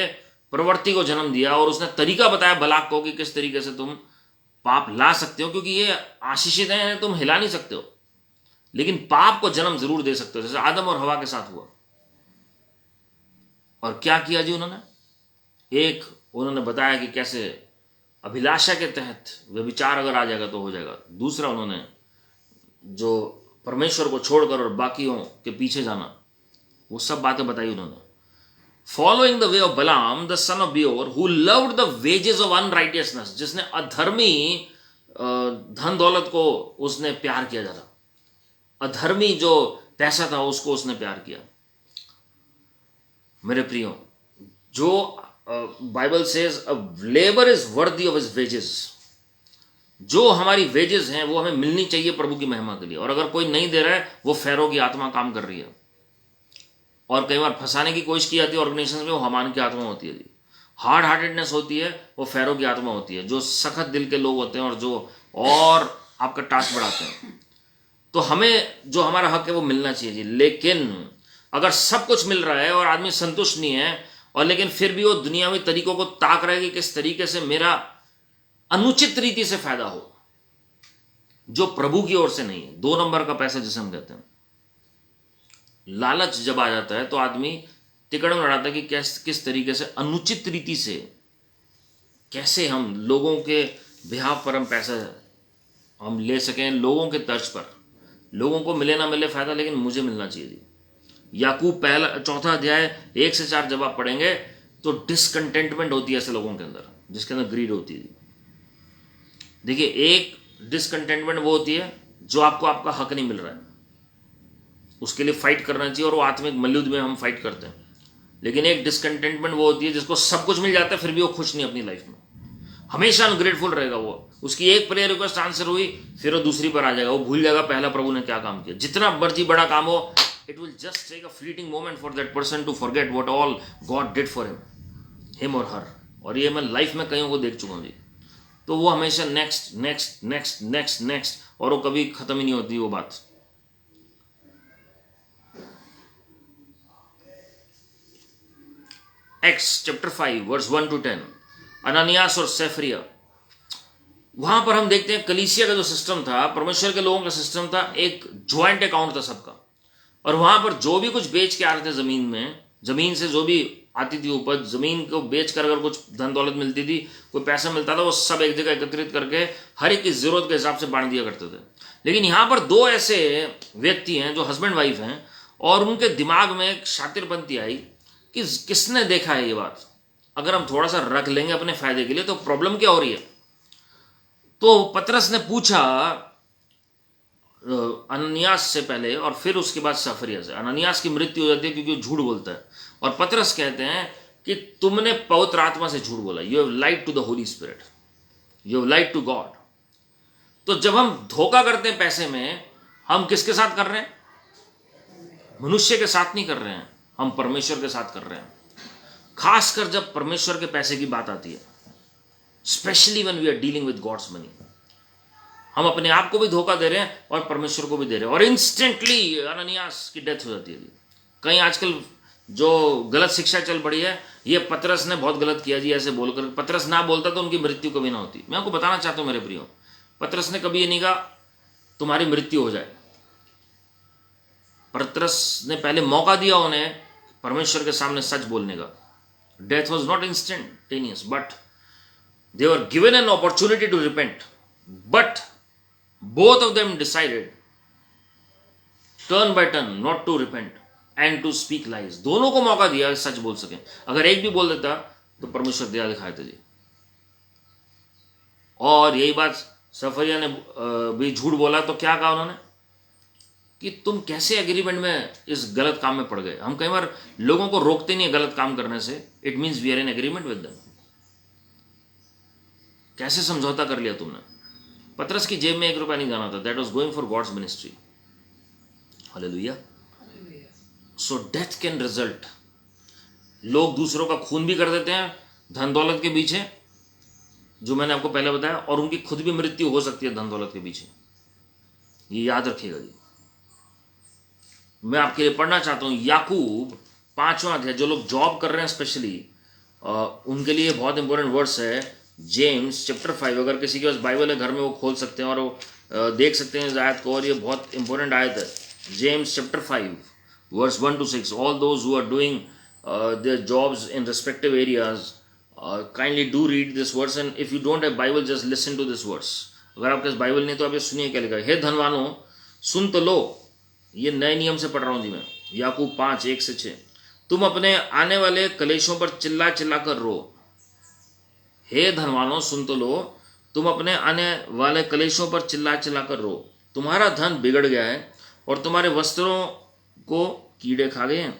प्रवृत्ति को जन्म दिया, और उसने तरीका बताया बलाक को कि किस तरीके से तुम पाप ला सकते हो, क्योंकि ये आशीषित है, तुम हिला नहीं सकते हो, लेकिन पाप को जन्म जरूर दे सकते हो, जैसे आदम और हवा के साथ हुआ। और क्या किया जी उन्होंने, एक उन्होंने बताया कि कैसे अभिलाषा के तहत व्यभिचार अगर आ जाएगा तो हो जाएगा। दूसरा उन्होंने जो परमेश्वर को छोड़कर और बाकियों के पीछे जाना, वो सब बातें बताई उन्होंने। Following the way of Balaam the son of Beor who loved the wages of unrighteousness, जिसने अधर्मी धन दौलत को उसने प्यार किया ज्यादा, अधर्मी जो पैसा था उसको उसने प्यार किया। मेरे प्रियो, जो Bible says a labour is worthy of his wages, जो हमारी वेजेस हैं वो हमें मिलनी चाहिए प्रभु की महिमा के लिए, और अगर कोई नहीं दे रहा है वो फैरो की आत्मा काम कर रही है, और कई बार फंसाने की कोशिश की जाती है ऑर्गेनाइजेशन में, वो हमान की आत्मा होती है, हार्ड हार्टेडनेस होती है, वो फैरो की आत्मा होती है, जो सख्त दिल के लोग होते हैं और जो और आपका टास्क बढ़ाते हैं। तो हमें जो हमारा हक है वो मिलना चाहिए जी। लेकिन अगर सब कुछ मिल रहा है और आदमी संतुष्ट नहीं है, और लेकिन फिर भी वो दुनियावी तरीकों को ताक रहा है कि किस तरीके से मेरा अनुचित रीति से फायदा हो, जो प्रभु की ओर से नहीं है, 2 नंबर का पैसा जिसे हम कहते हैं। लालच जब आ जाता है तो आदमी तिकड़ में लड़ाता है कि किस तरीके से अनुचित रीति से कैसे हम लोगों के बिहाफ पर हम पैसा हम ले सकें, लोगों के तर्ज पर। लोगों को मिले ना मिले फायदा, लेकिन मुझे मिलना चाहिए जी। याकूब पहला 4 अध्याय 1 से 4 जब आप पढ़ेंगे तो डिसकंटेंटमेंट होती है ऐसे लोगों के अंदर, जिसके अंदर ग्रीड होती है। देखिए, एक डिसकंटेंटमेंट वो होती है जो आपको आपका हक नहीं मिल रहा है, उसके लिए फाइट करना चाहिए, और वो आत्मिक मल्लयुद्ध में हम फाइट करते हैं। लेकिन एक डिसकंटेंटमेंट वो होती है जिसको सब कुछ मिल जाता है फिर भी वो खुश नहीं अपनी लाइफ में, हमेशा अनग्रेटफुल रहेगा वो। उसकी एक प्रेयर रिक्वेस्ट आंसर हुई, फिर वो दूसरी पर आ जाएगा, वो भूल जाएगा पहला प्रभु ने क्या काम किया। जितना मर्जी बड़ा काम हो, it will just take a fleeting moment for that person to forget what all God did for him और हर। और ये मैं लाइफ में कईयों को देख चुका हूँ जी। तो वो हमेशा next next next next next, और वो कभी खत्म ही नहीं होती वो बात। एक्स चैप्टर 5 वर्स 1 to 10, अनानियास और सैफरिया, वहां पर हम देखते हैं कलीसिया का जो सिस्टम था, परमेश्वर के लोगों का सिस्टम था, एक ज्वाइंट अकाउंट था सबका। और वहां पर जो भी कुछ बेच के आ रहे थे जमीन में, जमीन से जो भी आती थी उपज, जमीन को बेच कर अगर कुछ धन दौलत मिलती थी, कोई पैसा मिलता था, वो सब एक जगह एकत्रित करके हर एक की जरूरत के हिसाब से बांट दिया करते थे। लेकिन यहाँ पर 2 ऐसे व्यक्ति हैं जो हस्बैंड वाइफ हैं, और उनके दिमाग में एक शातिरपंती आई कि किसने देखा है ये बात, अगर हम थोड़ा सा रख लेंगे अपने फायदे के लिए तो प्रॉब्लम क्या हो रही है। तो पतरस ने पूछा अननियास से पहले, और फिर उसके बाद सफरिया से। अननियास की मृत्यु हो जाती है क्योंकि वो झूठ बोलता है, और पतरस कहते हैं कि तुमने पवित्र आत्मा से झूठ बोला, you have lied to the Holy Spirit, you have lied to God. तो जब हम धोखा करते हैं पैसे में, हम किसके साथ कर रहे हैं? मनुष्य के साथ नहीं कर रहे हैं, हम परमेश्वर के साथ कर रहे हैं। खासकर जब परमेश्वर के पैसे की बात आती है, specially when we are dealing with God's money, हम अपने आप को भी धोखा दे रहे हैं और परमेश्वर को भी दे रहे हैं। और इंस्टेंटली अननियास की डेथ हो जाती है। कहीं आजकल जो गलत शिक्षा चल पड़ी है, ये पतरस ने बहुत गलत किया जी, ऐसे बोलकर। पतरस ना बोलता तो उनकी मृत्यु कभी ना होती। मैं आपको बताना चाहता हूं मेरे प्रियो, पतरस ने कभी ये नहीं कहा तुम्हारी मृत्यु हो जाए, पतरस ने पहले मौका दिया उन्हें परमेश्वर के सामने सच बोलने का. Death was not instantaneous, but they were given an opportunity to repent. But both of them decided, turn by turn, not to repent and to speak lies. दोनों को मौका दिया सच बोल सके. अगर एक भी बोल देता तो परमेश्वर दया दिखाए थे जी. और यही बात सफरिया ने भी झूठ बोला तो क्या कहा उन्होंने कि तुम कैसे एग्रीमेंट में इस गलत काम में पड़ गए. हम कई बार लोगों को रोकते नहीं है गलत काम करने से. It means we are in agreement with them. कैसे समझौता कर लिया तुमने. पतरस की जेब में ₹1 नहीं जाना था. That was going for God's ministry. Hallelujah. So death can result. लोग दूसरों का खून भी कर देते हैं धन दौलत के पीछे, जो मैंने आपको पहले बताया, और उनकी खुद भी मृत्यु हो सकती है धन दौलत के पीछे. ये याद रखिएगा जी. मैं आपके लिए पढ़ना चाहता हूं याकूब 5वां अध्याय. जो लोग जॉब कर रहे हैं स्पेशली उनके लिए बहुत इंपॉर्टेंट वर्स है. James chapter 5. अगर किसी के पास बाइबल है घर में वो खोल सकते हैं और वो देख सकते हैं इस आयत को. और ये बहुत इंपॉर्टेंट आयत है. James chapter 5 verse 1 to 6. All those who are doing their jobs in respective areas, kindly do read this verse, and if you don't have Bible, just listen to this verse. अगर आपके पास Bible नहीं तो आप ये सुनिए क्या लिखा है. हे धनवानों सुन तो लो. ये नए नियम से पढ़ रहा हूं जी मैं. याकूब 5:1-6. तुम अपने आने वाले कलेशों पर चिल्ला चिल्ला कर रो. हे धनवानों सुन तो लो. तुम अपने आने वाले कलेशों पर चिल्ला चिल्ला कर रो. तुम्हारा धन बिगड़ गया है और तुम्हारे वस्त्रों को कीड़े खा गए हैं.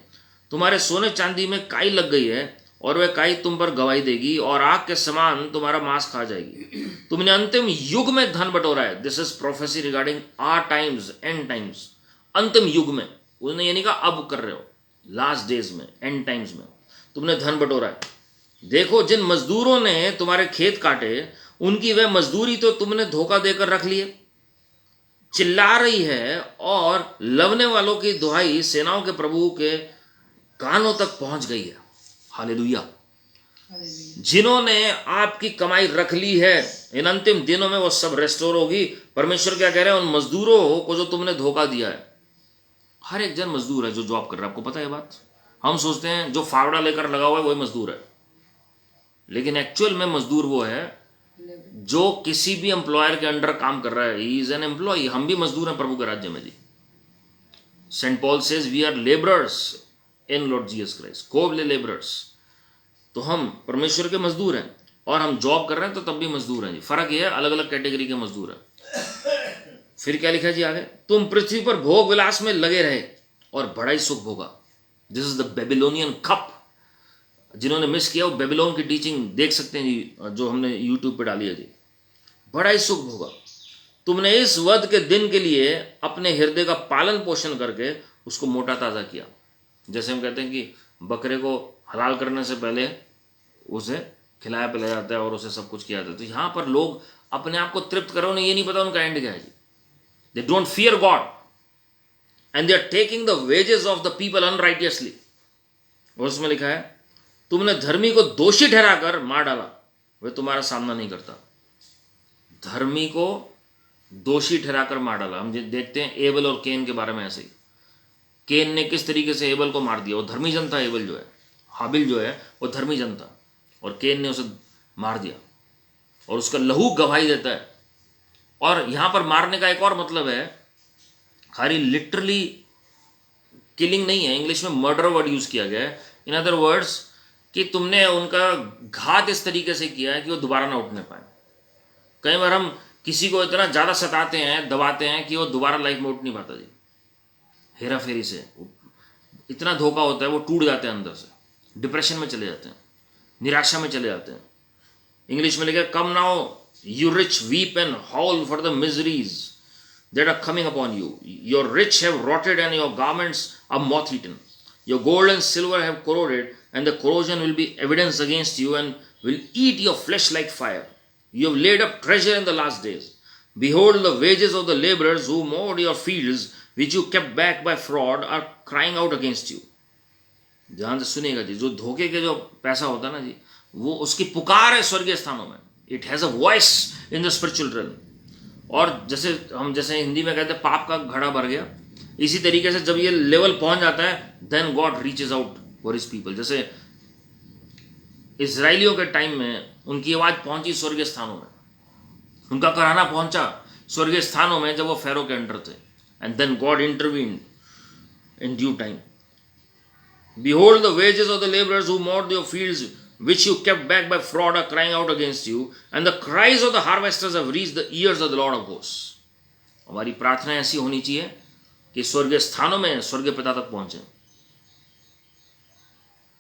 तुम्हारे सोने चांदी में काई लग गई है और वह काई तुम पर गवाही देगी और आग के समान तुम्हारा मांस खा जाएगी. तुमने अंतिम युग में धन बटोरा है. This is prophecy regarding our times, end times. अंतिम युग में. उन्होंने ये नहीं कहा अब कर रहे हो, लास्ट डेज में, एंड टाइम्स में तुमने धन बटोरा है. देखो जिन मजदूरों ने तुम्हारे खेत काटे उनकी वह मजदूरी तो तुमने धोखा देकर रख लिए. चिल्ला रही है और लवने वालों की दुहाई सेनाओं के प्रभु के कानों तक पहुंच गई है. हालेलुया. जिन्होंने आपकी कमाई रख ली है इन अंतिम दिनों में वो सब रेस्टोर होगी. परमेश्वर क्या कह रहे हैं उन मजदूरों को जो तुमने धोखा दिया है. हर एक जन मजदूर है जो जॉब कर रहा है. आपको पता है बात. हम सोचते हैं जो फावड़ा लेकर लगा हुआ है वही मजदूर है, लेकिन एक्चुअल में मजदूर वो है जो किसी भी एम्प्लॉयर के अंडर काम कर रहा है. He is an employ. हम भी मजदूर हैं प्रभु के राज्य में जी. Saint Paul says we are labourers in Lord Jesus Christ. कोबले लेबरर्स. तो हम परमेश्वर के मजदूर हैं और हम जॉब कर रहे हैं तो तब भी मजदूर हैं जी. फर्क यह है अलग अलग कैटेगरी के मजदूर हैं. फिर क्या लिखा जी आगे. तुम पृथ्वी पर भोग विलास में लगे रहे और बड़ा ही सुख भोगा. This is the Babylonian cup. जिन्होंने मिस किया वो बेबीलोन की टीचिंग देख सकते हैं जी, जो हमने यूट्यूब पे डाली है जी. बड़ा ही सुख भोगा. तुमने इस वध के दिन के लिए अपने हृदय का पालन पोषण करके उसको मोटा ताजा किया. जैसे हम कहते हैं कि बकरे को हलाल करने से पहले उसे खिलाया पिलाया जाता है और उसे सब कुछ किया जाता है. तो यहाँ पर लोग अपने आप को तृप्त करो, उन्हें ये नहीं पता उनका एंड क्या है जी. They don't fear God and they are taking the wages of the people unrighteously. और उसमें लिखा है तुमने धर्मी को दोषी ठहराकर मार डाला, वह तुम्हारा सामना नहीं करता. धर्मी को दोषी ठहराकर मार डाला. हम देखते हैं एबल और केन के बारे में ऐसे ही. केन ने किस तरीके से एबल को मार दिया. वो धर्मी जन था. एबल जो है, हाबिल जो है वो धर्मी जन था और केन ने उसे मार दिया और उसका लहू गवाही देता है. और यहां पर मारने का एक और मतलब है, खाली लिटरली किलिंग नहीं है. इंग्लिश में मर्डर वर्ड यूज किया गया है. इन अदर वर्ड्स कि तुमने उनका घात इस तरीके से किया है कि वो दोबारा ना उठने पाए. कई बार हम किसी को इतना ज़्यादा सताते हैं, दबाते हैं कि वो दोबारा लाइफ में उठ नहीं पाता जी. हेरा फेरी से इतना धोखा होता है वो टूट जाते हैं अंदर से, डिप्रेशन में चले जाते हैं, निराशा में चले जाते हैं. इंग्लिश में लिखा come now you rich weep and hall for the miseries that are coming upon you. Your rich have rotted and your garments are moth-eaten. Your gold and silver have corroded, and the corrosion will be evidence against you and will eat your flesh like fire. You have laid up treasure in the last days. Behold, the wages of the laborers who mowed your fields, which you kept back by fraud, are crying out against you. ध्यान से सुनिएगा जी. जो धोखे के जो पैसा होता है ना जी, वो उसकी पुकार है स्वर्गीय स्थानों में. It has a voice in the spiritual realm. और जैसे हिंदी में कहते हैं पाप का घड़ा भर गया, इसी तरीके से जब ये लेवल पहुंच जाता है, then God reaches out for his people. जैसे इजराइलियों के टाइम में उनकी आवाज पहुंची स्वर्गीय स्थानों में, उनका कराना पहुंचा स्वर्गीय स्थानों में जब वो फेरो के अंडर थे, and then God intervened in due time. Behold, the wages of the laborers who mowed your fields, which you kept back by fraud, are crying out against you, and the cries of the harvesters have reached the ears of the Lord of hosts. हमारी प्रार्थना ऐसी होनी चाहिए कि स्वर्गीय स्थानों में स्वर्गीय पिता तक पहुंचे।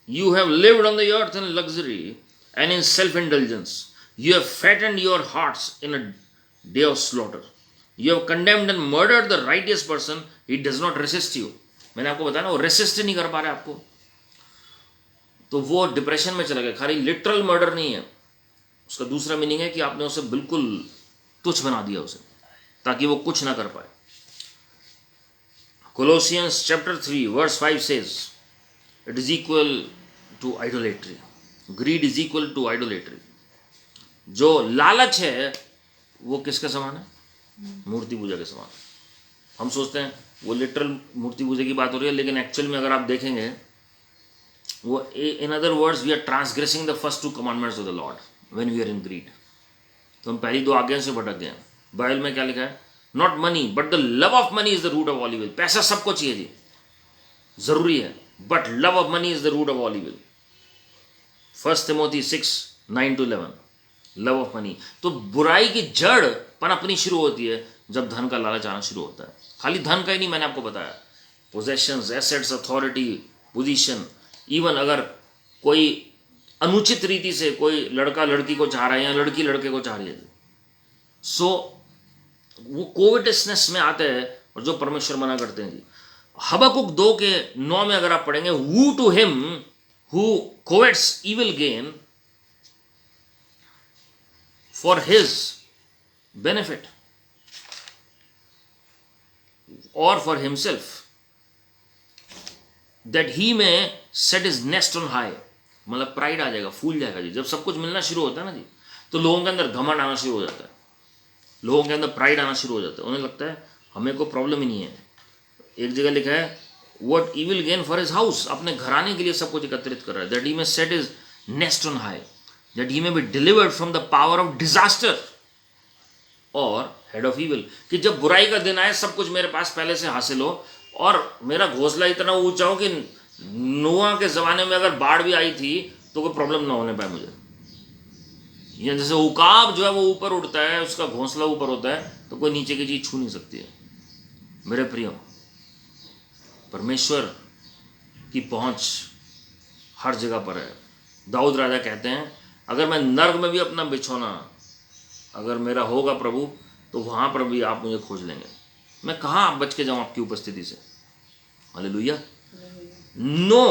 You have lived on the earth in luxury and in self-indulgence. You have fattened your hearts in a day of slaughter. You have condemned and murdered the righteous person. He does not resist you. मैंने आपको बताया ना, वो resist नहीं कर पा रहे आपको, तो वो डिप्रेशन में चला गया। खाली लिटरल मर्डर नहीं है, उसका दूसरा मीनिंग है कि आपने उसे बिल्कुल तुच्छ बना दिया उसे, ताकि वो कुछ ना कर पाए। Colossians chapter 3 verse 5 says it is equal to idolatry. Greed is equal to idolatry. जो लालच है वो किसके समान है? मूर्ति पूजा के समान। हम सोचते हैं वो लिटरल मूर्ति पूजा की बात हो रही है, लेकिन एक्चुअल में अगर आप देखेंगे वो, in other words, we are transgressing the first 2 commandments of the Lord when we are in greed. तो हम पहली 2 आज्ञाओं से भटक गए। बाइबल में क्या लिखा है? Not money but the love of money is the root of all evil. पैसा सबको चाहिए जी, जरूरी है, but love of money is the root of all evil. 1 Timothy 6:9-11, love of money. तो बुराई की जड़ पनपनी शुरू होती है जब धन का लालच आना शुरू होता है। खाली धन का ही नहीं, मैंने आपको बताया, possessions, assets, authority, position, even अगर कोई अनुचित रीति से कोई लड़का लड़की को चाह रहा है या लड़की लड़के को चाह रही है, सो वो कोविटसनेस में आते हैं, और जो परमेश्वर मना करते हैं जी। हबकुक 2:9 में अगर आप पढ़ेंगे, woe to him who covets evil gain for his benefit or for himself, that he may set his nest on high। मतलब प्राइड आ जाएगा, फूल जाएगा जी। जब सब कुछ मिलना शुरू होता है ना जी, तो लोगों के अंदर घमंड आना शुरू हो जाता है, लोगों के अंदर प्राइड आना शुरू हो जाता है। उन्हें लगता है हमें कोई प्रॉब्लम ही नहीं है। एक जगह लिखा है, what he will gain for his house, अपने घराने के लिए सब कुछ एकत्रित कर रहा है। that he may set his nest on high, that he may be delivered from the power of disaster और हेड ऑफ ईविल, कि जब बुराई का दिन आए सब कुछ मेरे पास पहले से हासिल हो, और मेरा घोंसला इतना ऊंचा हो कि नूह के जमाने में अगर बाढ़ भी आई थी तो कोई प्रॉब्लम ना होने पाए मुझे। ये जैसे उकाब जो है वो ऊपर उड़ता है, उसका घोंसला ऊपर होता है, तो कोई नीचे की चीज छू नहीं सकती है। मेरे प्रियो, परमेश्वर की पहुंच हर जगह पर है। दाऊद राजा कहते हैं, अगर मैं नर्क में भी अपना बिछौना अगर मेरा होगा प्रभु, तो वहां पर भी आप मुझे खोज लेंगे। मैं कहाँ बच के जाऊं आपकी उपस्थिति से? Hallelujah. No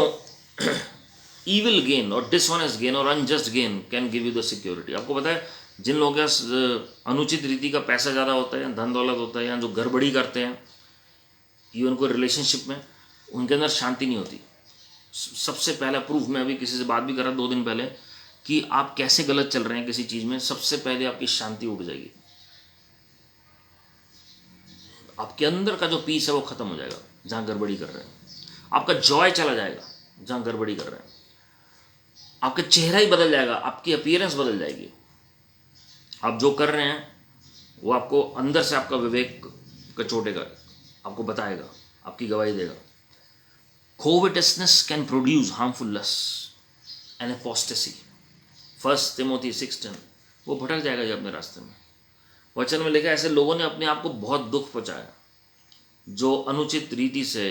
evil gain or dishonest gain or unjust gain can give you the security। आपको पता है, जिन लोगों के अनुचित रीति का पैसा ज़्यादा होता है, धन दौलत होता है, या जो गड़बड़ी करते हैं इवन कोई रिलेशनशिप में, उनके अंदर शांति नहीं होती। सबसे पहला प्रूफ, मैं अभी किसी से बात भी कर रहा 2 दिन पहले, कि आप कैसे गलत चल रहे हैं किसी चीज़ में, सबसे पहले आपकी शांति उड़ जाएगी। आपके अंदर का जो पीस है वो खत्म हो जाएगा जहाँ गड़बड़ी कर रहे हैं। आपका जॉय चला जाएगा जहाँ गड़बड़ी कर रहे हैं। आपका चेहरा ही बदल जाएगा, आपकी अपीयरेंस बदल जाएगी। आप जो कर रहे हैं वो आपको अंदर से आपका विवेक कचोटेगा, आपको बताएगा, आपकी गवाही देगा। Covetousness can produce harmful lust and apostasy। 1 Timothy 6:10। वो भटक जाएगा जी अपने रास्ते में। वचन में लिखा है, ऐसे लोगों ने अपने आप को बहुत दुख पहुंचाया जो अनुचित रीति से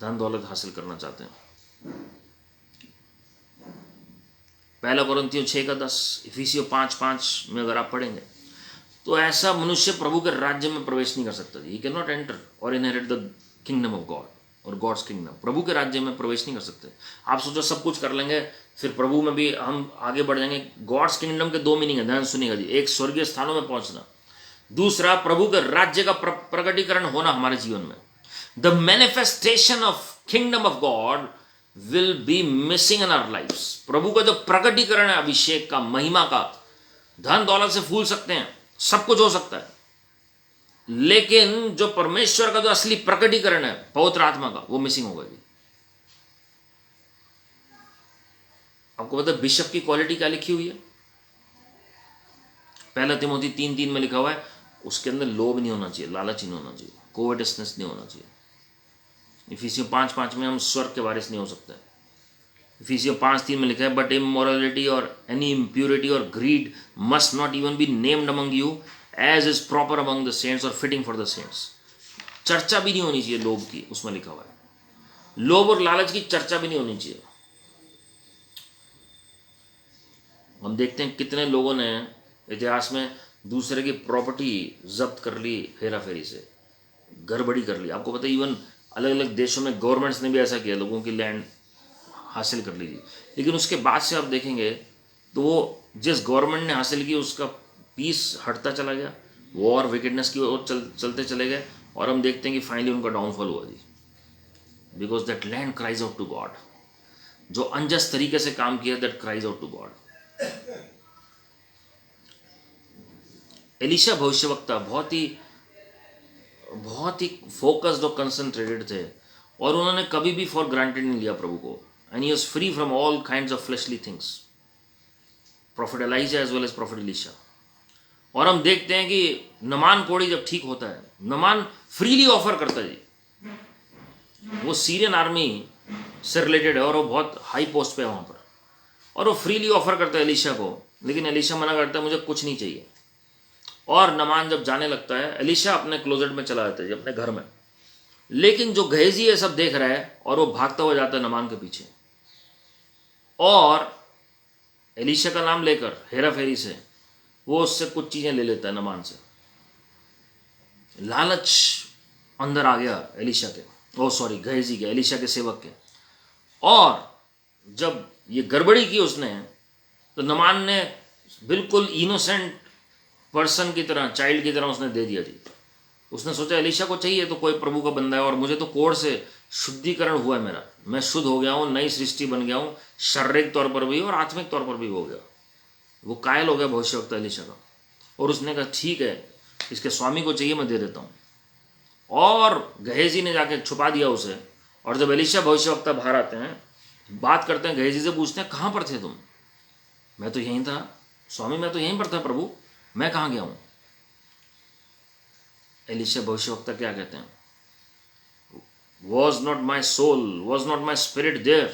धन दौलत हासिल करना चाहते हैं। 1 कोरिन्थियों 6:10, इफिसियों 5:5 में अगर आप पढ़ेंगे, तो ऐसा मनुष्य प्रभु के राज्य में प्रवेश नहीं कर सकता। ही कैन नॉट एंटर और inherit the kingdom of God और गॉड्स किंगडम। प्रभु के राज्य में प्रवेश नहीं कर सकते। आप सोचो सब कुछ कर लेंगे, फिर प्रभु में भी हम आगे बढ़ जाएंगे। गॉड्स किंगडम के 2 मीनिंग है, ध्यान सुनिएगा जी। एक, स्वर्गीय स्थानों में पहुंचना। दूसरा, प्रभु के राज्य का प्रकटीकरण होना हमारे जीवन में। The manifestation of kingdom of God will be missing in our lifes. प्रभु का जो प्रकटीकरण है अभिषेक का, महिमा का, धन दौलत से फूल सकते हैं, सब कुछ हो सकता है, लेकिन जो परमेश्वर का जो असली प्रकटीकरण है पवित्र आत्मा का, वो मिसिंग होगा जी। आपको पता है बिशप की क्वालिटी क्या लिखी हुई है? पहला तिमोथी 3:3 में लिखा हुआ है, उसके अंदर लोभ नहीं होना चाहिए, लालच नहीं होना चाहिए, कोवेटसनेस नहीं होना चाहिए। इफिसियों 5:5 में हम स्वर्ग के वारिस नहीं हो सकते। इफिसियों 5:3 में लिखा है, बट इमोरलिटी और एनी इम्प्योरिटी और greed must not even be named among you as is proper among the saints और फिटिंग फॉर द सेंट्स। चर्चा भी नहीं होनी चाहिए लोभ की, उसमें लिखा हुआ है। लोभ और लालच की चर्चा भी नहीं होनी चाहिए। हम देखते हैं कितने लोगों ने इतिहास में दूसरे की प्रॉपर्टी जब्त कर ली, हेरा फेरी से गड़बड़ी कर ली। आपको पता है इवन अलग अलग देशों में गवर्नमेंट्स ने भी ऐसा किया, लोगों की लैंड हासिल कर ली थी। लेकिन उसके बाद से आप देखेंगे तो वो जिस गवर्नमेंट ने हासिल की उसका पीस हटता चला गया, वॉर विकेटनेस की ओर चलते चले गए, और हम देखते हैं कि फाइनली उनका डाउनफॉल हुआ जी, because that land cries out to God. जो अनजस्ट तरीके से काम किया, that cries out to God. Elisha भविष्यवक्ता बहुत ही फोकस्ड और कंसंट्रेटेड थे, और उन्होंने कभी भी फॉर ग्रांटेड नहीं लिया प्रभु को। And he was free from all kinds of fleshly things, prophet Elijah as well as prophet Elisha. और हम देखते हैं कि नमान कोड़ी जब ठीक होता है, नमान फ्रीली ऑफर करता है जी। वो सीरियन आर्मी से रिलेटेड है और वो बहुत हाई पोस्ट पे है वहां पर, और वो फ्रीली ऑफर करता है एलिशा को, लेकिन एलिशा मना करता है, मुझे कुछ नहीं चाहिए। और नमान जब जाने लगता है, एलिशा अपने क्लोजेट में चला जाता है अपने घर में, लेकिन जो गहेजी है सब देख रहा है, और वो भागता हुआ जाता है नमान के पीछे, और एलिशा का नाम लेकर हेरा फेरी से वो उससे कुछ चीजें ले लेता है नमान से। लालच अंदर आ गया एलिशा के, ओ सॉरी गहेजी के, एलिशा के सेवक के। और जब ये गड़बड़ी की उसने, तो नमान ने बिल्कुल इनोसेंट पर्सन की तरह, चाइल्ड की तरह उसने दे दिया जी। उसने सोचा एलिशा को चाहिए तो कोई प्रभु का बंदा है, और मुझे तो कोढ़ से शुद्धिकरण हुआ है मेरा, मैं शुद्ध हो गया हूँ, नई सृष्टि बन गया हूँ, शारीरिक तौर पर भी और आत्मिक तौर पर भी हो गया। वो कायल हो गया भविष्यवक्ता एलिशा का, और उसने कहा ठीक है, इसके स्वामी को चाहिए, मैं दे देता हूँ। और गहेजी ने जाके छुपा दिया उसे, और जब एलिशा भविष्यवक्ता बाहर आते हैं, बात करते हैं, गहेजी से पूछते हैं कहाँ पर थे तुम? मैं तो यहीं था स्वामी, मैं तो यहीं पर था प्रभु, मैं कहाँ गया हूँ? एलिशा भविष्यवक्ता क्या कहते हैं? Was not my soul, was not my spirit there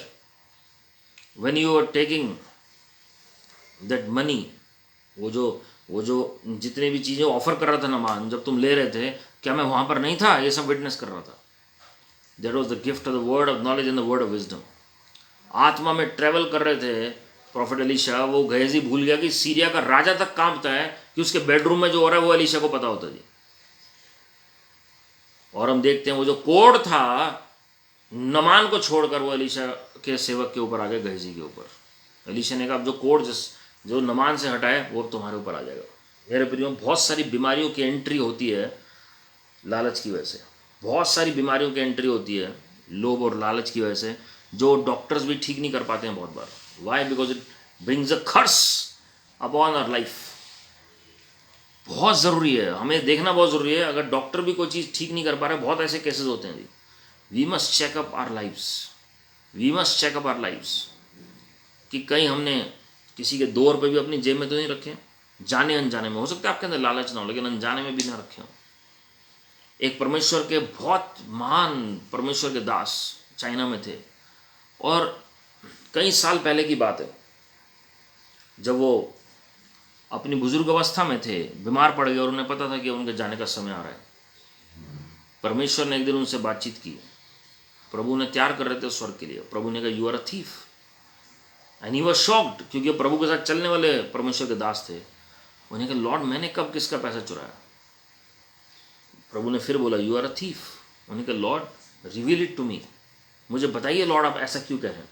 when you were taking that money? वो जो जितने भी चीज़ें ऑफर कर रहा था नमान, जब तुम ले रहे थे, क्या मैं वहाँ पर नहीं था? ये सब विटनेस कर रहा था। That was the gift of the word of knowledge and the word of wisdom. आत्मा में ट्रेवल कर रहे थे प्रॉफिट एलिशा, वो गहेजी भूल गया कि सीरिया का राजा तक कांपता है कि उसके बेडरूम में जो हो रहा है वो एलिशा को पता होता जी। और हम देखते हैं वो जो कोड था नमान को छोड़कर, वो एलिशा के सेवक के ऊपर आ गया, गहेजी के ऊपर। एलिशा ने कहा अब जो कोड जो नमान से हटाए वो अब तुम्हारे ऊपर आ जाएगा। मेरे प्रियो, बहुत सारी बीमारियों की एंट्री होती है लालच की वजह से, बहुत सारी बीमारियों की एंट्री होती है लोभ और लालच की वजह से, जो डॉक्टर्स भी ठीक नहीं कर पाते हैं बहुत बार। Why? Because it brings a curse upon our life. बहुत ज़रूरी है, हमें देखना बहुत ज़रूरी है। अगर डॉक्टर भी कोई चीज़ ठीक नहीं कर पा रहे, बहुत ऐसे केसेस होते हैं जी। We must checkup our lifes, we must checkup our lifes, कि कहीं हमने किसी के 2 रुपये भी अपनी जेब में तो नहीं रखे, जाने अनजाने में। हो सकता है आपके अंदर लालच ना हो, लेकिन अनजाने में भी ना रखे हो। एक परमेश्वर के बहुत महान परमेश्वर के दास चाइना में थे, और कई साल पहले की बात है, जब वो अपनी बुजुर्ग अवस्था में थे, बीमार पड़ गए, और उन्हें पता था कि उनके जाने का समय आ रहा है। परमेश्वर ने एक दिन उनसे बातचीत की। प्रभु ने तैयार कर रहे थे स्वर्ग के लिए। प्रभु ने कहा you are a thief, and he was shocked, क्योंकि प्रभु के साथ चलने वाले परमेश्वर के दास थे। उन्हें कहा लॉर्ड मैंने कब किसका पैसा चुराया? प्रभु ने फिर बोला यू आर अ थीफ। उन्हें कहा Lord reveal it to me, मुझे बताइए लॉर्ड आप ऐसा क्यों कह रहे हैं?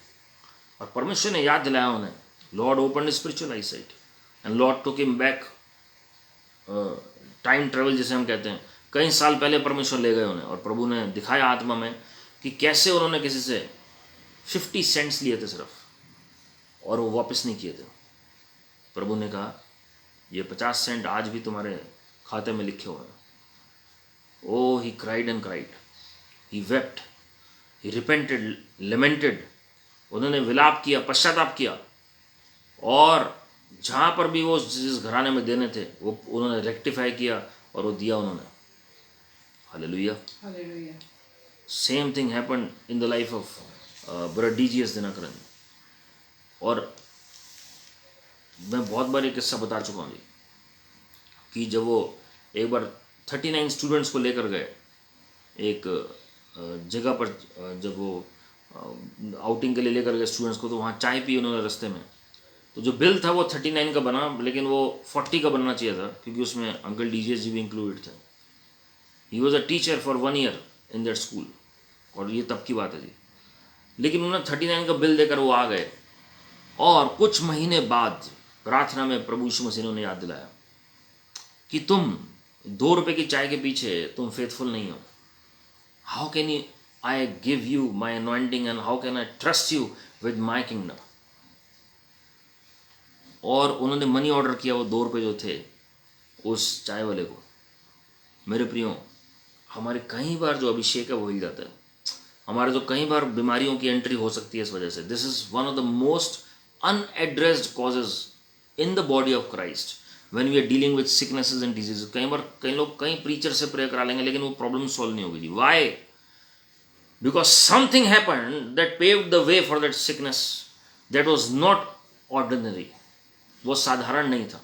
और परमेश्वर ने याद दिलाया उन्हें। Lord open spiritual I site and Lord took him back, time travel जिसे हम कहते हैं। कई साल पहले परमेश्वर ले गए उन्हें, और प्रभु ने दिखाया आत्मा में कि कैसे उन्होंने किसी से 50 सेंट्स लिए थे सिर्फ, और वो वापस नहीं किए थे। प्रभु ने कहा ये 50 सेंट आज भी तुम्हारे खाते में लिखे हुए हैं, Oh, he cried and cried. He wept. He repented, lamented. उन्होंने विलाप किया, पश्चाताप किया, और जहाँ पर भी वो जिस घराने में देने थे वो उन्होंने रेक्टिफाई किया और वो दिया उन्होंने. Hallelujah. Hallelujah. Same thing happened in the life of brother DGS Dinakaran. और मैं बहुत बार ये किस्सा बता चुका हूँ जी कि जब वो एक बार 39 स्टूडेंट्स को लेकर गए एक जगह पर, जब वो आउटिंग के लिए लेकर गए स्टूडेंट्स को, तो वहाँ चाय पी उन्होंने रास्ते में. तो जो बिल था वो 39 का बना, लेकिन वो 40 का बनना चाहिए था क्योंकि उसमें अंकल DGS जी भी इंक्लूडेड थे. ही was a teacher for 1 year in that school, और ये तब की बात है जी. लेकिन उन्होंने 39 का बिल देकर वो आ गए, और कुछ महीने बाद प्रार्थना में प्रभु यीशु मसीह ने उन्हें याद दिलाया कि तुम 2 रुपए की चाय के पीछे तुम फेथफुल नहीं हो. How can you I give you my anointing and how can I trust you with my kingdom. और उन्होंने मनी ऑर्डर किया, वो 2 रुपये जो थे उस चाय वाले को. मेरे प्रियो, हमारे कई बार जो अभिषेक है वो हिल जाता है. हमारे जो कई बार बीमारियों की एंट्री हो सकती है इस वजह से. This is one of the most unaddressed causes in the body of Christ when we are dealing with sicknesses and diseases. कई बार कई लोग कई प्रीचर से प्रेयर करा लेंगे लेकिन वो प्रॉब्लम सॉल्व नहीं होगी जी. Why? Because something happened that paved the way for that sickness that was not ordinary. वो साधारण नहीं था.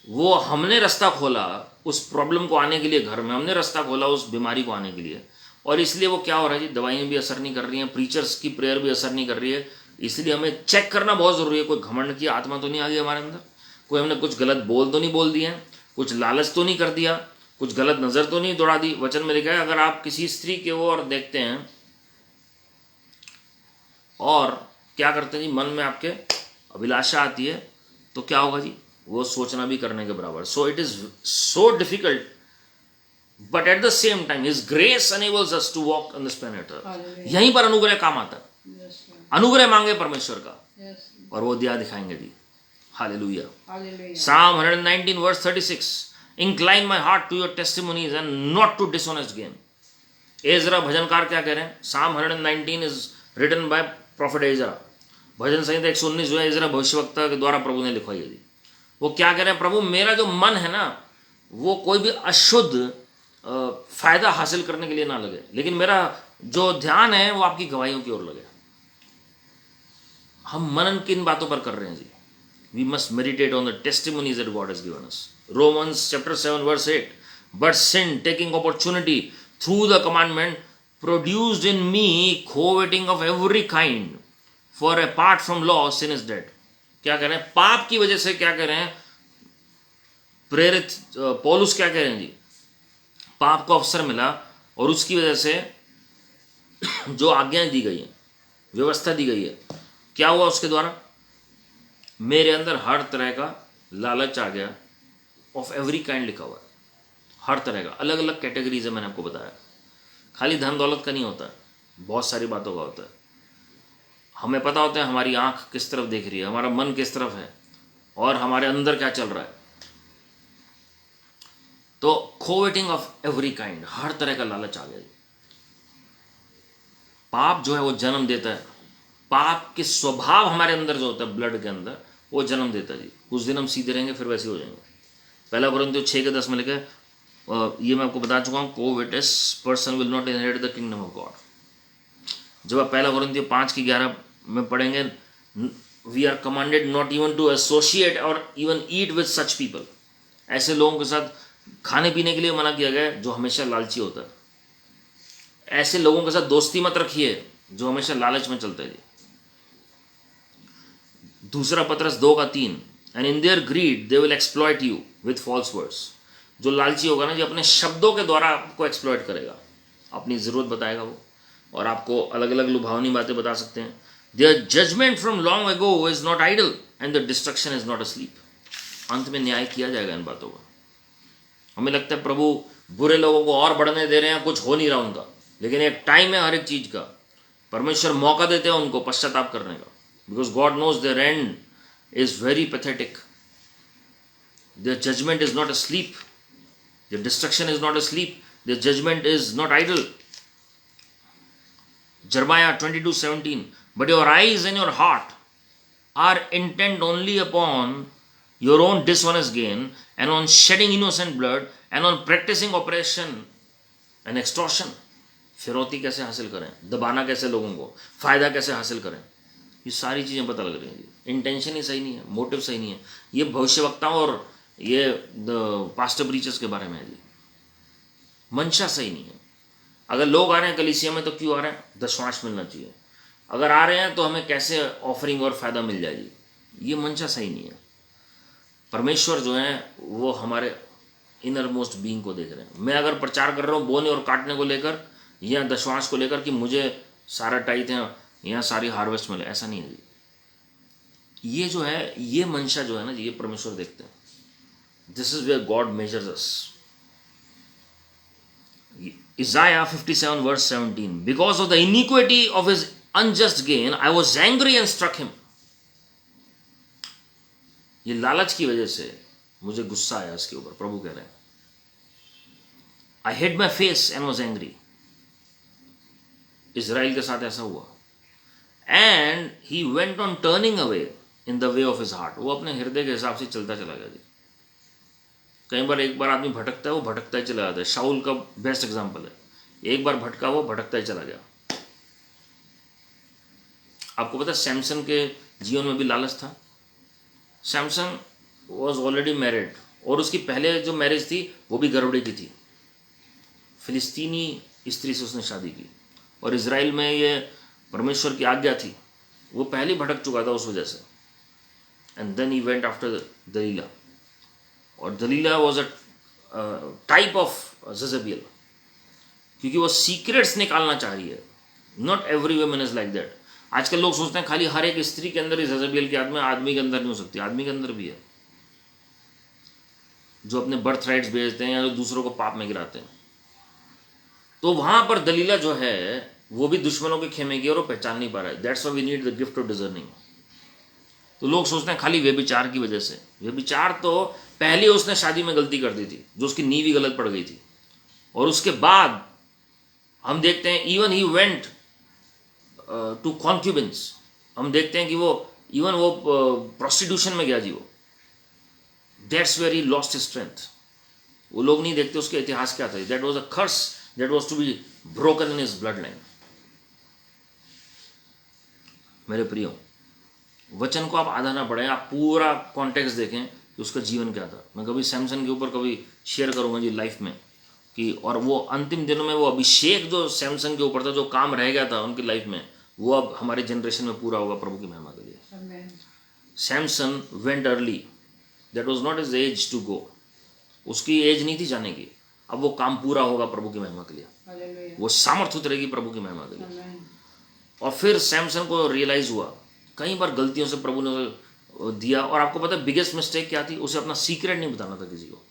वो हमने रास्ता खोला उस प्रॉब्लम को आने के लिए, घर में हमने रास्ता खोला उस बीमारी को आने के लिए. और इसलिए वो क्या हो रहा है जी, दवाइयाँ भी असर नहीं कर रही हैं, प्रीचर्स की प्रेयर भी असर नहीं कर रही है. इसलिए हमें चेक करना बहुत ज़रूरी है. कोई घमंड की आत्मा तो नहीं आ गई हमारे अंदर, कोई हमने कुछ गलत बोल तो नहीं बोल दिए, कुछ लालच तो नहीं कर दिया, कुछ गलत नज़र तो नहीं दौड़ा दी. वचन में लिखा है अगर आप किसी स्त्री के ओर देखते हैं और क्या करते हैं जी, मन में आपके अभिलाषा आती है, तो क्या होगा जी, वो सोचना भी करने के बराबर. So it is so difficult, but at the same time his grace enables us to walk on this planet earth. यहीं पर अनुग्रह काम आता है. अनुग्रह मांगे परमेश्वर का और वो दिया दिखाएंगे जी. Hallelujah. Psalm 119 verse 36, incline my heart to your testimonies and not to dishonest gain. Ezra भजनकार क्या कह रहे हैं? Psalm 119 is written by prophet Ezra. भजन संहिता 119 जो है एजरा भविष्यवक्ता के द्वारा प्रभु ने लिखवाई है जी. वो क्या कह रहे हैं? प्रभु मेरा जो मन है ना वो कोई भी अशुद्ध फायदा हासिल करने के लिए ना लगे, लेकिन मेरा जो ध्यान है वो आपकी गवाहियों की ओर लगे. हम मनन किन बातों पर कर रहे हैं जी? We must meditate on the testimonies that God has given us. Romans chapter 7 verse 8, but sin taking opportunity through the commandment produced in me coveting of every kind, for apart from law sin is dead. क्या कह रहे हैं? पाप की वजह से क्या कह रहे हैं प्रेरित पौलुस क्या कह रहे हैं जी? पाप को अवसर मिला और उसकी वजह से जो आज्ञाएं दी गई हैं, व्यवस्था दी गई है, क्या हुआ उसके द्वारा? मेरे अंदर हर तरह का लालच आ गया. ऑफ एवरी काइंड लिखा हुआ है, हर तरह का. अलग अलग कैटेगरीज है, मैंने आपको बताया. खाली धन दौलत का नहीं होता है, बहुत सारी बातों का होता है. हमें पता होता है हमारी आंख किस तरफ देख रही है, हमारा मन किस तरफ है, और हमारे अंदर क्या चल रहा है. तो कोवेटिंग ऑफ एवरी काइंड, हर तरह का लालच आ गया. पाप जो है वो जन्म देता है. पाप के स्वभाव हमारे अंदर जो होता है ब्लड के अंदर, वो जन्म देता है जी. कुछ दिन हम सीधे रहेंगे फिर वैसे हो जाएंगे. पहला कोरिन्थियों 6:10 में लिखा है, ये मैं आपको बता चुका हूँ, covetous person will not inherit the kingdom of God. जब आप पहला कोरिन्थियों 5:11 में पढ़ेंगे, we are commanded not even to associate और even eat with such people. ऐसे लोगों के साथ खाने पीने के लिए मना किया गया है जो हमेशा लालची होता है. ऐसे लोगों के साथ दोस्ती मत रखिए जो हमेशा लालच में चलते हैं. दूसरा Patras 2:3, and in their greed they will exploit you with false words. जो लालची होगा ना, जो अपने शब्दों के द्वारा आपको एक्सप्लॉइट करेगा, अपनी ज़रूरत बताएगा वो, और आपको अलग अलग लुभावनी बातें बता सकते हैं. Their judgment from long ago is not idle and the destruction is not asleep. अंत में न्याय किया जाएगा इन बातों का. हमें लगता है प्रभु बुरे लोगों को और बढ़ने दे रहे हैं, कुछ हो नहीं रहा उनका, लेकिन एक टाइम है हर एक चीज़ का. परमेश्वर मौका देते हैं उनको पश्चाताप करने का, because God knows their end is very pathetic. Their judgment is not asleep, their destruction is not asleep. Their judgment is not idle. Jeremiah 22:17. But your eyes and your heart are intent only upon your own dishonest gain and on shedding innocent blood and on practicing oppression and extortion. फिरौती कैसे हासिल करें, दबाना कैसे लोगों को, फायदा कैसे हासिल करें, ये सारी चीज़ें पता लग रही हैं। इंटेंशन ही सही नहीं है, मोटिव सही नहीं है। ये भविष्यवक्ताओं और ये पास्टर ब्रीचर्स के बारे में है जी, मंशा सही नहीं है। अगर लोग आ रहे हैं कलीसिया में तो क्यों आ रहे हैं, दशमांश मिलना चाहिए। अगर आ रहे हैं तो हमें कैसे ऑफरिंग और फायदा मिल जाएगी, ये मंशा सही नहीं है। परमेश्वर जो है वो हमारे इनर मोस्ट बीइंग को देख रहे हैं। मैं अगर प्रचार कर रहा हूँ बोने और काटने को लेकर या दशमांश को लेकर कि मुझे सारा टाइट है या सारी हार्वेस्ट मिले, ऐसा नहीं है जी। ये जो है, ये मंशा जो है ना जी, ये परमेश्वर देखते हैं। This is where God measures us. Isaiah 57 verse 17. Because of the iniquity of his unjust gain, I was angry and struck him. ये लालच की वजह से मुझे गुस्सा आया इसके ऊपर, प्रभु कह रहे हैं। I hid my face and was angry. Israel के साथ ऐसा हुआ। And he went on turning away in the way of his heart. वो अपने हृदय के हिसाब से चलता चला गया जी। कई बार एक बार आदमी भटकता है, वो भटकता ही चला जाता है। शाऊल का बेस्ट एग्जाम्पल है, एक बार भटका वो भटकता ही चला गया। आपको पता है सैमसन के जीवन में भी लालच था। सैमसन वॉज ऑलरेडी मैरिड और उसकी पहले जो मैरिज थी वो भी गड़बड़ी की थी। फिलिस्तीनी स्त्री से उसने शादी की और इजराइल में ये परमेश्वर की आज्ञा थी। वो पहले भटक चुका था उस वजह से। And then he went after Delilah, और Delilah was a type of Jezebel, क्योंकि वो सीक्रेट्स निकालना चाह रही है। Not every woman is like that. आजकल लोग सोचते हैं खाली हर एक स्त्री के अंदर ही जजेबियल की आत्मा, आदमी के अंदर नहीं हो सकती। आदमी के अंदर भी है, जो अपने बर्थ राइट्स बेचते हैं या जो दूसरों को पाप में गिराते हैं। तो वहां पर दलीला जो है वो भी दुश्मनों के खेमे की और वो पहचान नहीं पा रहा है। That's why we need the gift of discerning. तो लोग सोचते हैं खाली व्यभिचार की वजह से। व्यभिचार तो पहले उसने शादी में गलती कर दी थी, जो उसकी नींव ही गलत पड़ गई थी, और उसके बाद हम देखते हैं इवन ही वेंट टू कॉन्क्यूबेंस। हम देखते हैं कि वो इवन वो प्रोस्टिट्यूशन में गया जी। वो that's where he lost his strength. वो लोग नहीं देखते उसके इतिहास क्या था। That was a curse that was to be broken in his bloodline. मेरे प्रियो, वचन को आप आधा ना पढ़ें, आप पूरा कॉन्टेक्स्ट देखें कि उसका जीवन क्या था। मैं कभी सैमसन के ऊपर कभी शेयर करूंगा जी लाइफ में कि, और वो अंतिम दिनों में वो अभिषेक जो सैमसन के ऊपर था, जो काम रह गया था उनकी लाइफ में, वो अब हमारे जनरेशन में पूरा होगा प्रभु की महिमा के लिए। Samson went early, that was not his age to go. उसकी एज नहीं थी जाने की। अब वो काम पूरा होगा प्रभु की महिमा के लिए, वो सामर्थ्य उतरेगी प्रभु की महिमा के लिए। और फिर सैमसन को रियलाइज हुआ कई बार गलतियों से प्रभु ने दिया। और आपको पता है बिगेस्ट मिस्टेक क्या थी? उसे अपना सीक्रेट नहीं बताना था किसी को।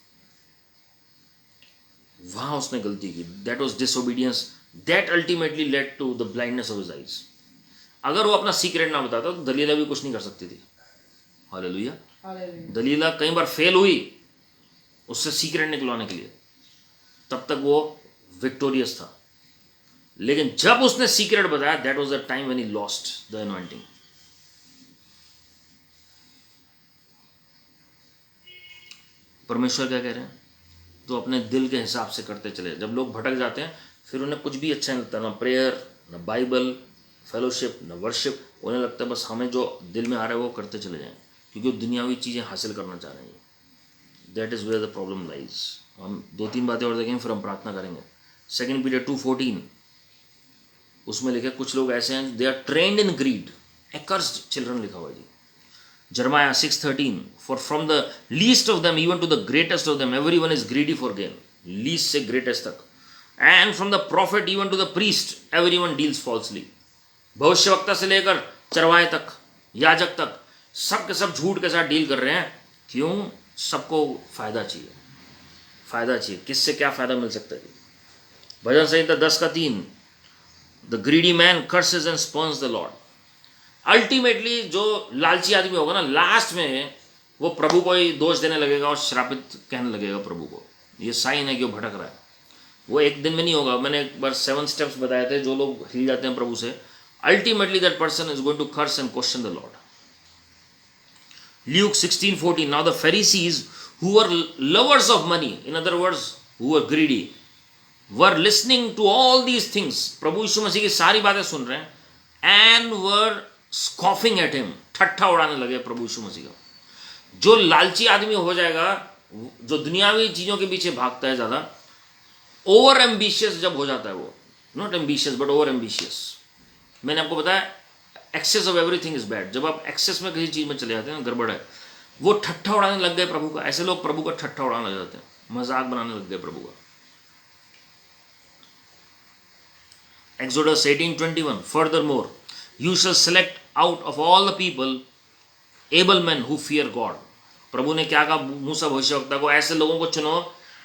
वहां उसने गलती की। That was disobedience that ultimately led to the blindness of his eyes. अगर वो अपना सीक्रेट ना बताता तो दलीला भी कुछ नहीं कर सकती थी। हालेलुया। दलीला कई बार फेल हुई उससे सीक्रेट निकलवाने के लिए, तब तक वो विक्टोरियस था। लेकिन जब उसने सीक्रेट बताया, that was the time when he lost the anointing. परमेश्वर क्या कह रहे हैं? तो अपने दिल के हिसाब से करते चले। जब लोग भटक जाते हैं फिर उन्हें कुछ भी अच्छा नहीं लगता, ना प्रेयर, ना बाइबल, फेलोशिप, ना वर्शिप। उन्हें लगता है बस हमें जो दिल में आ रहा है वो करते चले जाएं, क्योंकि वो दुनियावी चीज़ें हासिल करना चाह रहे हैं। That is where the problem lies. हम 2-3 बातें और देखेंगे फिर हम प्रार्थना करेंगे। 2 पीटर 2:14 उसमें लिखे कुछ लोग ऐसे हैं, they are trained in greed, accursed children लिखा हुआ है जी। Jeremiah 6:13 For from the least of them even to the greatest of them everyone is greedy for gain। least से greatest तक। And from the prophet even to the priest everyone deals falsely। भविष्यवक्ता से लेकर चरवाहे तक, याजक तक, सब के सब झूठ के साथ डील कर रहे हैं। क्यों? सबको फायदा चाहिए, फायदा चाहिए। किससे क्या फायदा मिल सकता है? भजन संहिता 10:3 The greedy man curses and spurns the Lord। Ultimately जो लालची आदमी होगा ना, लास्ट में वो प्रभु को ही दोष देने लगेगा और श्रापित कहने लगेगा प्रभु को। ये साइन है कि वो भटक रहा है। वो एक दिन में नहीं होगा. मैंने एक बार 7 स्टेप्स बताए थे. जो लोग हिल जाते हैं प्रभु से, ultimately that person is going to curse and question the Lord. Luke 16:14. Now the Pharisees, who were lovers of money, in other words, who were greedy, were listening to all these things. प्रभु यीशु मसीह की सारी बातें सुन रहे हैं. And were scoffing at him. ठट्ठा उड़ाने लगे प्रभु यीशु मसीह का. जो लालची आदमी हो जाएगा, जो दुनियावी चीजों के पीछे भागता है ज्यादा, ओवर एम्बिशियस जब हो जाता है वो, not ambitious but over ambitious. मैंने आपको बताया excess of everything is bad. जब आप एक्सेस में किसी चीज में चले जाते हैं, गड़बड़ है. वो ठट्ठा उड़ाने लग गए प्रभु का. ऐसे लोग प्रभु का ठट्ठा उड़ाने लग जाते हैं, मजाक बनाने लग गए प्रभु का. Exodus 18:21. Furthermore, you shall select out of all the people able men who fear God. प्रभु ने क्या कहा मूसा भविष्यवक्ता को, ऐसे लोगों को चुनो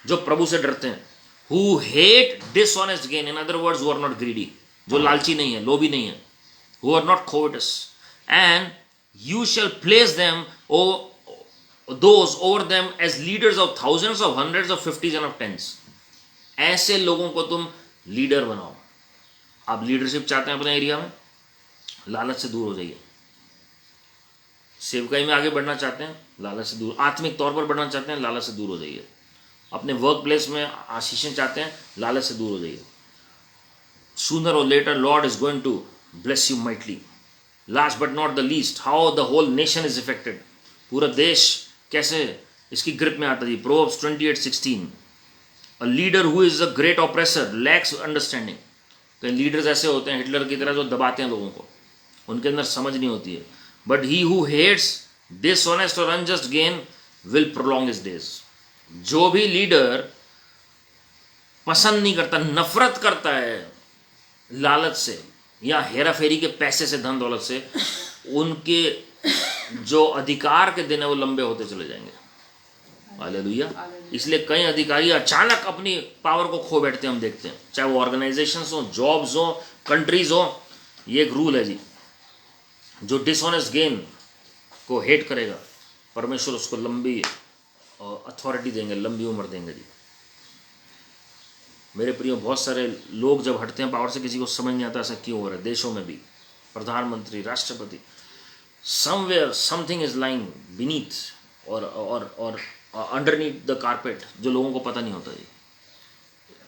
जो प्रभु से डरते हैं. Who hate dishonest gain. In other words, who are not greedy. जो लालची नहीं है, लोभी नहीं है. Who are not covetous. And you shall place them, those over them, as leaders of thousands, of hundreds, of fifties and of tens. ऐसे लोगों को तुम लीडर बनाओ. आप लीडरशिप चाहते हैं अपने एरिया में, लालच से दूर हो जाइए. सेवकाई में आगे बढ़ना चाहते हैं, लालच से दूर. आत्मिक तौर पर बढ़ना चाहते हैं, लालच से दूर हो जाइए. अपने वर्क प्लेस में आशीषें चाहते हैं, लालच से दूर हो जाइए. Sooner or later, Lord is going to bless you mightily. Last but not the least, how the whole nation is affected. पूरा देश कैसे इसकी ग्रिप में आता है. Proverbs 28:16. A leader who is a great oppressor lacks understanding. कई leaders ऐसे होते हैं हिटलर की तरह जो दबाते हैं लोगों को, उनके अंदर समझ नहीं होती है. But he who hates dishonest or unjust gain will prolong his days. जो भी लीडर पसंद नहीं करता, नफरत करता है लालच से या हेरा फेरी के पैसे से, धन दौलत से, उनके जो अधिकार के दिन है वो लंबे होते चले जाएंगे. हालेलुया. इसलिए कई अधिकारी अचानक अपनी पावर को खो बैठते हैं, हम देखते हैं. चाहे वो ऑर्गेनाइजेशंस हो, जॉब्स हो, कंट्रीज हो. ये एक रूल है जी, जो डिसऑनेस्ट गेन को हेट करेगा, परमेश्वर उसको लंबी अथॉरिटी देंगे, लंबी उम्र देंगे जी. मेरे प्रियो, बहुत सारे लोग जब हटते हैं पावर से, किसी को समझ नहीं आता ऐसा क्यों हो रहा है. देशों में भी प्रधानमंत्री, राष्ट्रपति, somewhere something is lying beneath और अंडरनीथ द कारपेट, जो लोगों को पता नहीं होता जी,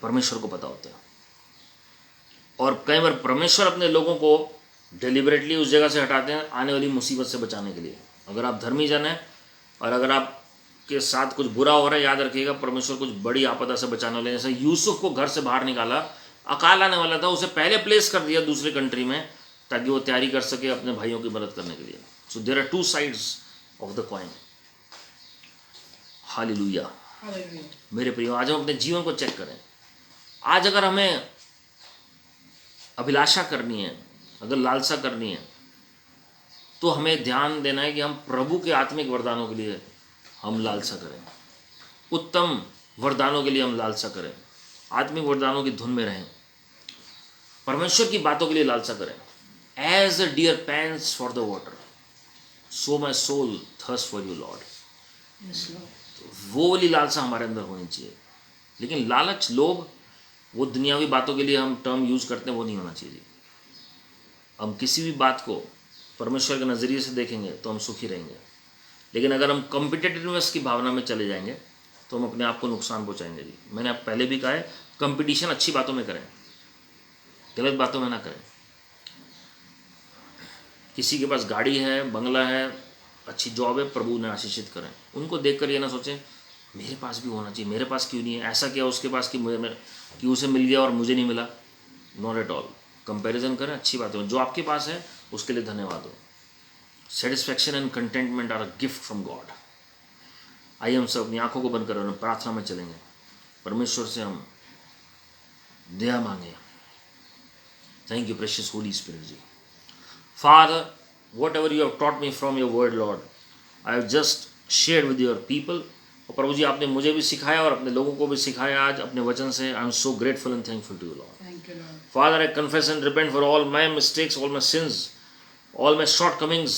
परमेश्वर को पता होता है. और कई बार परमेश्वर अपने लोगों को डिलिबरेटली उस जगह से हटाते हैं आने वाली मुसीबत से बचाने के लिए. अगर आप धर्मी जन हैं और अगर आप के साथ कुछ बुरा हो रहा है, याद रखिएगा परमेश्वर कुछ बड़ी आपदा से बचाने वाले. जैसे यूसुफ को घर से बाहर निकाला, अकाल आने वाला था, उसे पहले प्लेस कर दिया दूसरे कंट्री में ताकि वो तैयारी कर सके अपने भाइयों की मदद करने के लिए. So there are 2 sides of the coin. Hallelujah. मेरे प्रियो, आज हम अपने जीवन को चेक करें. आज अगर हमें अभिलाषा करनी है, अगर लालसा करनी है, तो हमें ध्यान देना है कि हम प्रभु के आत्मिक वरदानों के लिए हम लालसा करें. उत्तम वरदानों के लिए हम लालसा करें. आत्मिक वरदानों की धुन में रहें. परमेश्वर की बातों के लिए लालसा करें. As a deer pants for the water, so my soul thirst for you Lord. वो वाली लालसा हमारे अंदर होनी चाहिए. लेकिन लालच, लोभ, वो दुनियावी बातों के लिए हम टर्म यूज करते हैं, वो नहीं होना चाहिए. हम किसी भी बात को परमेश्वर के नज़रिए से देखेंगे तो हम सुखी रहेंगे. लेकिन अगर हम कॉम्पिटिटिवनेस की भावना में चले जाएंगे तो हम अपने आप को नुकसान पहुंचाएंगे जी. मैंने आप पहले भी कहा है, कंपटीशन अच्छी बातों में करें, गलत बातों में ना करें. किसी के पास गाड़ी है, बंगला है, अच्छी जॉब है, प्रभु ने आशीषित करें. उनको देखकर ये ना सोचें मेरे पास भी होना चाहिए, मेरे पास क्यों नहीं है, ऐसा क्या उसके पास कि उसे मिल गया और मुझे नहीं मिला. Not at all. कंपैरिजन करें, अच्छी बात है. जो आपके पास है उसके लिए धन्यवाद हो. Satisfaction and contentment are a gift from God. आइए हम सब अपनी आंखों को बंद कर प्रार्थना में चलेंगे. परमेश्वर से हम दया मांगे. Thank you precious Holy Spirit जी. Father, whatever you have taught me from your word, Lord, I have just shared with your people. और प्रभु जी, आपने मुझे भी सिखाया और अपने लोगों को भी सिखाया आज अपने वचन से. I am so grateful and thankful to you Lord. Father, I confess and repent for all my mistakes, all my sins, all my shortcomings,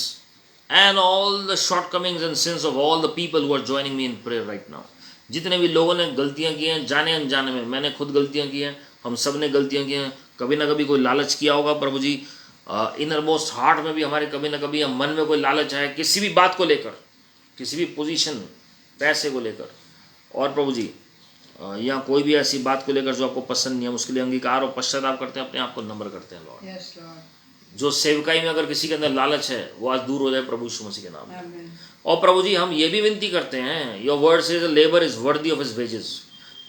and all the shortcomings and sins of all the people who are joining me in prayer right now. जितने भी लोगों ने गलतियां की हैं जाने अनजाने में, मैंने खुद गलतियां की हैं, हम सब ने गलतियां की हैं, कभी ना कभी कोई लालच किया होगा प्रभु जी, इनर मोस्ट हार्ट में भी हमारे कभी ना कभी मन में कोई लालच है किसी भी बात को लेकर, किसी भी पोजीशन पैसे को लेकर, और प्रभु जी या कोई भी ऐसी बात को लेकर जो आपको पसंद नहीं है, उसके लिए अंगीकार और पश्चाताप करते हैं, अपने आप को नम्र करते हैं लॉर्ड। जो सेवकाई में अगर किसी के अंदर लालच है वो आज दूर हो जाए प्रभु यीशु मसीह के नाम में। और प्रभु जी हम ये भी विनती करते हैं, your word says labour is worthy of his wages,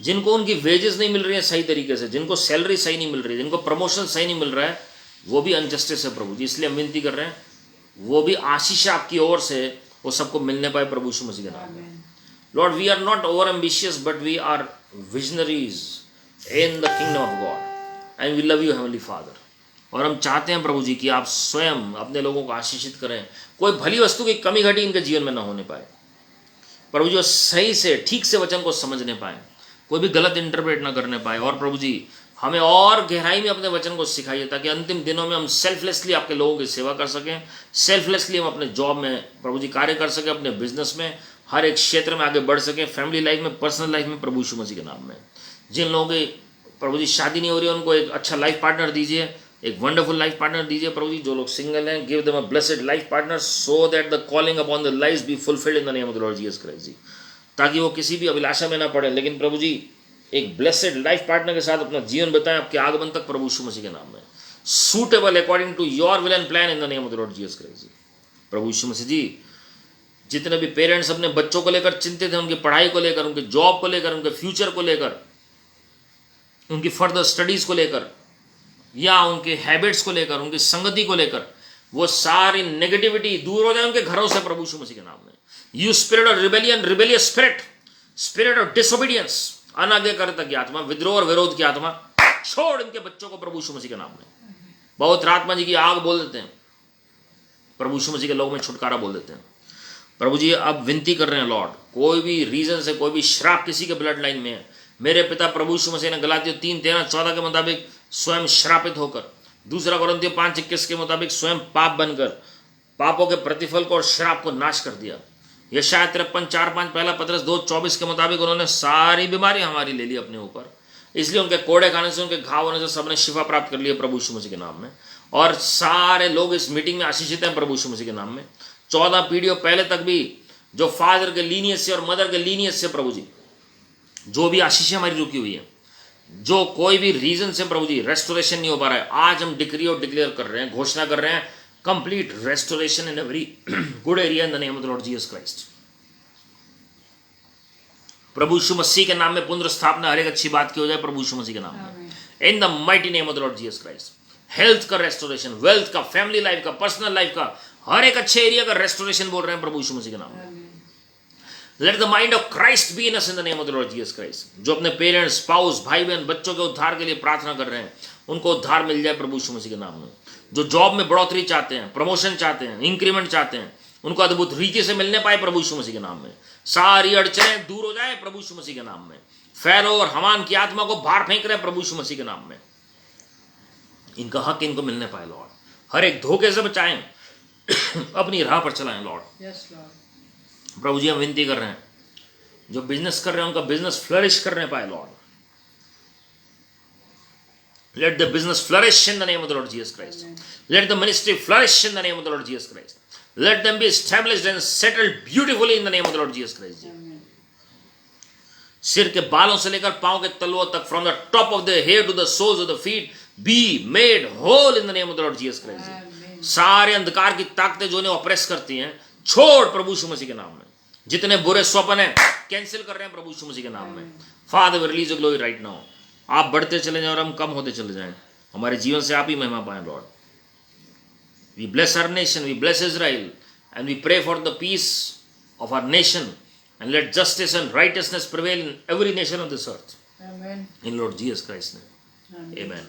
जिनको उनकी वेजेस नहीं मिल रही है सही तरीके से, जिनको सैलरी सही नहीं मिल रही है, जिनको प्रमोशन सही नहीं मिल रहा है, वो भी अनजस्टिस है प्रभु जी, इसलिए हम विनती कर रहे हैं वो भी आशीष आपकी ओर से वो सबको मिलने पाए प्रभु यीशु मसीह के नाम में। Lord we are not over ambitious but we are visionaries in the kingdom of God and we love you heavenly father. और हम चाहते हैं प्रभु जी कि आप स्वयं अपने लोगों को आशीषित करें, कोई भली वस्तु की कमी घटी इनके जीवन में ना होने पाए प्रभु जी, सही से ठीक से वचन को समझने पाए, कोई भी गलत इंटरप्रेट ना करने पाए। और प्रभु जी हमें और गहराई में अपने वचन को सिखाइए ताकि अंतिम दिनों में हम सेल्फलेसली आपके लोगों की सेवा कर सकें, सेल्फलेसली हम अपने जॉब में प्रभु जी कार्य कर सकें, अपने बिजनेस में हर एक क्षेत्र में आगे बढ़ सकें, फैमिली लाइफ में, पर्सनल लाइफ में प्रभु यीशु मसीह के नाम में। जिन लोगों की प्रभु जी शादी नहीं हो रही है उनको एक अच्छा लाइफ पार्टनर दीजिए, एक वंडरफुल लाइफ पार्टनर दीजिए प्रभु जी। जो लोग सिंगल हैं give them a blessed life partner so that the calling upon the lives be fulfilled in the name of the Lord Jesus Christ जी, ताकि वो किसी भी अभिलाषा में ना पड़े, लेकिन प्रभु जी एक ब्लेसेड लाइफ पार्टनर के साथ अपना जीवन बताएं आपके आगमन तक प्रभु यीशु मसीह के नाम में, suitable according to your will and plan in the name of the Lord Jesus Christ जी। प्रभु यीशु मसीह जी जितने भी पेरेंट्स अपने बच्चों को लेकर चिंतित हैं, उनकी पढ़ाई को लेकर, उनके जॉब को लेकर, उनके फ्यूचर को लेकर, उनकी फर्दर स्टडीज को लेकर या उनके हैबिट्स को लेकर, उनकी संगति को लेकर, वो सारी नेगेटिविटी दूर हो जाए उनके घरों से प्रभु यीशु मसीह के नाम में। You spirit of rebellion, rebellious spirit, spirit of disobedience, अनाज्ञाकारिता की आत्मा, विद्रोह और विरोध की आत्मा छोड़ इनके बच्चों को प्रभु यीशु मसीह के नाम में। बहुत आत्मा जी की आग बोल देते हैं प्रभु यीशु मसीह के लोगों में छुटकारा बोल देते हैं प्रभु जी। अब विनती कर रहे हैं लॉर्ड, कोई भी रीजन से कोई भी श्राप किसी के ब्लड लाइन में है, मेरे पिता प्रभु यीशु मसीह ने गलातियों 3:13-14 के मुताबिक स्वयं श्रापित होकर, 2 कोरिन्थियों 5:21 के मुताबिक स्वयं पाप बनकर पापों के प्रतिफल को और श्राप को नाश कर दिया। यशायाह 53:4-5, पहला पतरस 2:24 के मुताबिक उन्होंने सारी बीमारी हमारी ले ली अपने ऊपर, इसलिए उनके कोड़े खाने से, उनके घाव होने से सबने शिफा प्राप्त कर लिया प्रभु यीशु मसीह के नाम में। और सारे लोग इस मीटिंग में आशीषित हैं प्रभु यीशु मसीह के नाम में। 14 पीढ़ियों पहले तक भी जो फादर के लीनियस से और मदर के लीनियस से प्रभु जी जो भी आशीष हमारी रुकी हुई है, जो कोई भी रीजन से प्रभु जी रेस्टोरेशन नहीं हो पा रहा है, आज हम डिक्री और डिक्लेयर कर रहे हैं, घोषणा कर रहे हैं complete restoration in every good area in the name of the Lord Jesus Christ. प्रभु यीशु मसीह के नाम में पुनर्स्थापना, हर एक अच्छी बात की हो जाए प्रभु यीशु मसीह के नाम में, in the mighty name of the Lord Jesus Christ. Health का रेस्टोरेशन, वेल्थ का, फैमिली लाइफ का, पर्सनल लाइफ का, हर एक अच्छे एरिया का रेस्टोरेशन बोल रहे हैं प्रभु यीशु मसीह के नाम में। Let the mind of Christ be in us in the name of the Lord Jesus Christ. जो अपने पेरेंट्स, स्पाउस, भाई बहन, बच्चों के उद्धार के लिए प्रार्थना कर रहे हैं, उनको उद्धार मिल जाए प्रभु यीशु मसीह के नाम में। जो जॉब में बढ़ोतरी चाहते हैं, प्रमोशन चाहते हैं, इंक्रीमेंट चाहते हैं, उनको अद्भुत रीति से मिलने पाए प्रभु यीशु मसीह के नाम में। सारी अड़चनें दूर हो जाए प्रभु यीशु मसीह के नाम में। फैरो और हमान की आत्मा को बाहर फेंक रहे प्रभु यीशु मसीह के नाम में। इनका हक इनको मिलने पाए लॉर्ड, हर एक धोखे से बचाएं, अपनी राह पर चलाएं लॉर्ड। प्रभु जी हम विनती कर रहे हैं, जो बिजनेस कर रहे हैं उनका बिजनेस फ्लरिश करने पाए Lord. Let the business flourish in the name of the Lord Jesus Christ. Let the ministry flourish in the name of the Lord Jesus Christ. Let them be established and settled beautifully in the name of the Lord Jesus Christ. सिर के बालों से लेकर पांव के तलवों तक, from the top of the hair to the soles of the feet, be made whole in the name of the Lord Jesus Christ. सारे अंधकार की ताकतें जो उन्हें ऑपरेस करती हैं, छोड़ प्रभु यीशु मसीह के नाम में। जितने बुरे स्वप्न हैं कैंसिल कर रहे हैं प्रभु यीशु मसीह के नाम में। Father we release your glory right now. आप बढ़ते चले जाएं और हम कम होते चले जाएं, हमारे जीवन से आप ही महिमा पाएं Lord. We bless our nation, we bless Israel and we pray for the peace of our nation and let justice and righteousness prevail in every nation of this earth, in Lord Jesus Christ name, amen.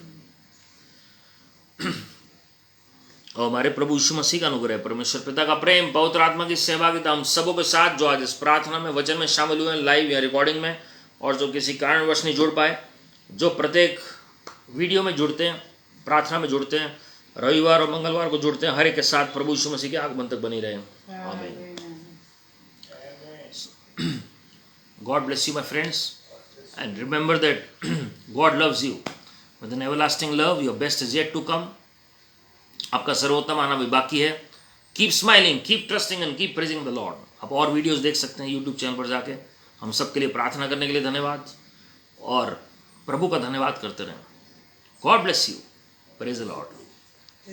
और हमारे प्रभु यीशु मसीह का अनुग्रह, परमेश्वर पिता का प्रेम, पवित्र आत्मा की सहभागिता हम सबों के साथ जो आज इस प्रार्थना में, वचन में शामिल हुए हैं, लाइव या रिकॉर्डिंग में, और जो किसी कारणवश नहीं जुड़ पाए, जो प्रत्येक वीडियो में जुड़ते हैं, प्रार्थना में जुड़ते हैं, रविवार और मंगलवार को जुड़ते हैं, हर एक के साथ प्रभु यीशु मसीह के आगमन तक बनी रहे। आमीन। God bless you, my friends. And remember that God loves you with an everlasting love. Your best is yet to come. आपका सर्वोत्तम आना भी बाकी है. Keep smiling, keep trusting and keep praising the Lord. आप और वीडियोस देख सकते हैं यूट्यूब चैनल पर जाके. हम सबके लिए प्रार्थना करने के लिए धन्यवाद और प्रभु का धन्यवाद करते रहें. God bless you. Praise the Lord.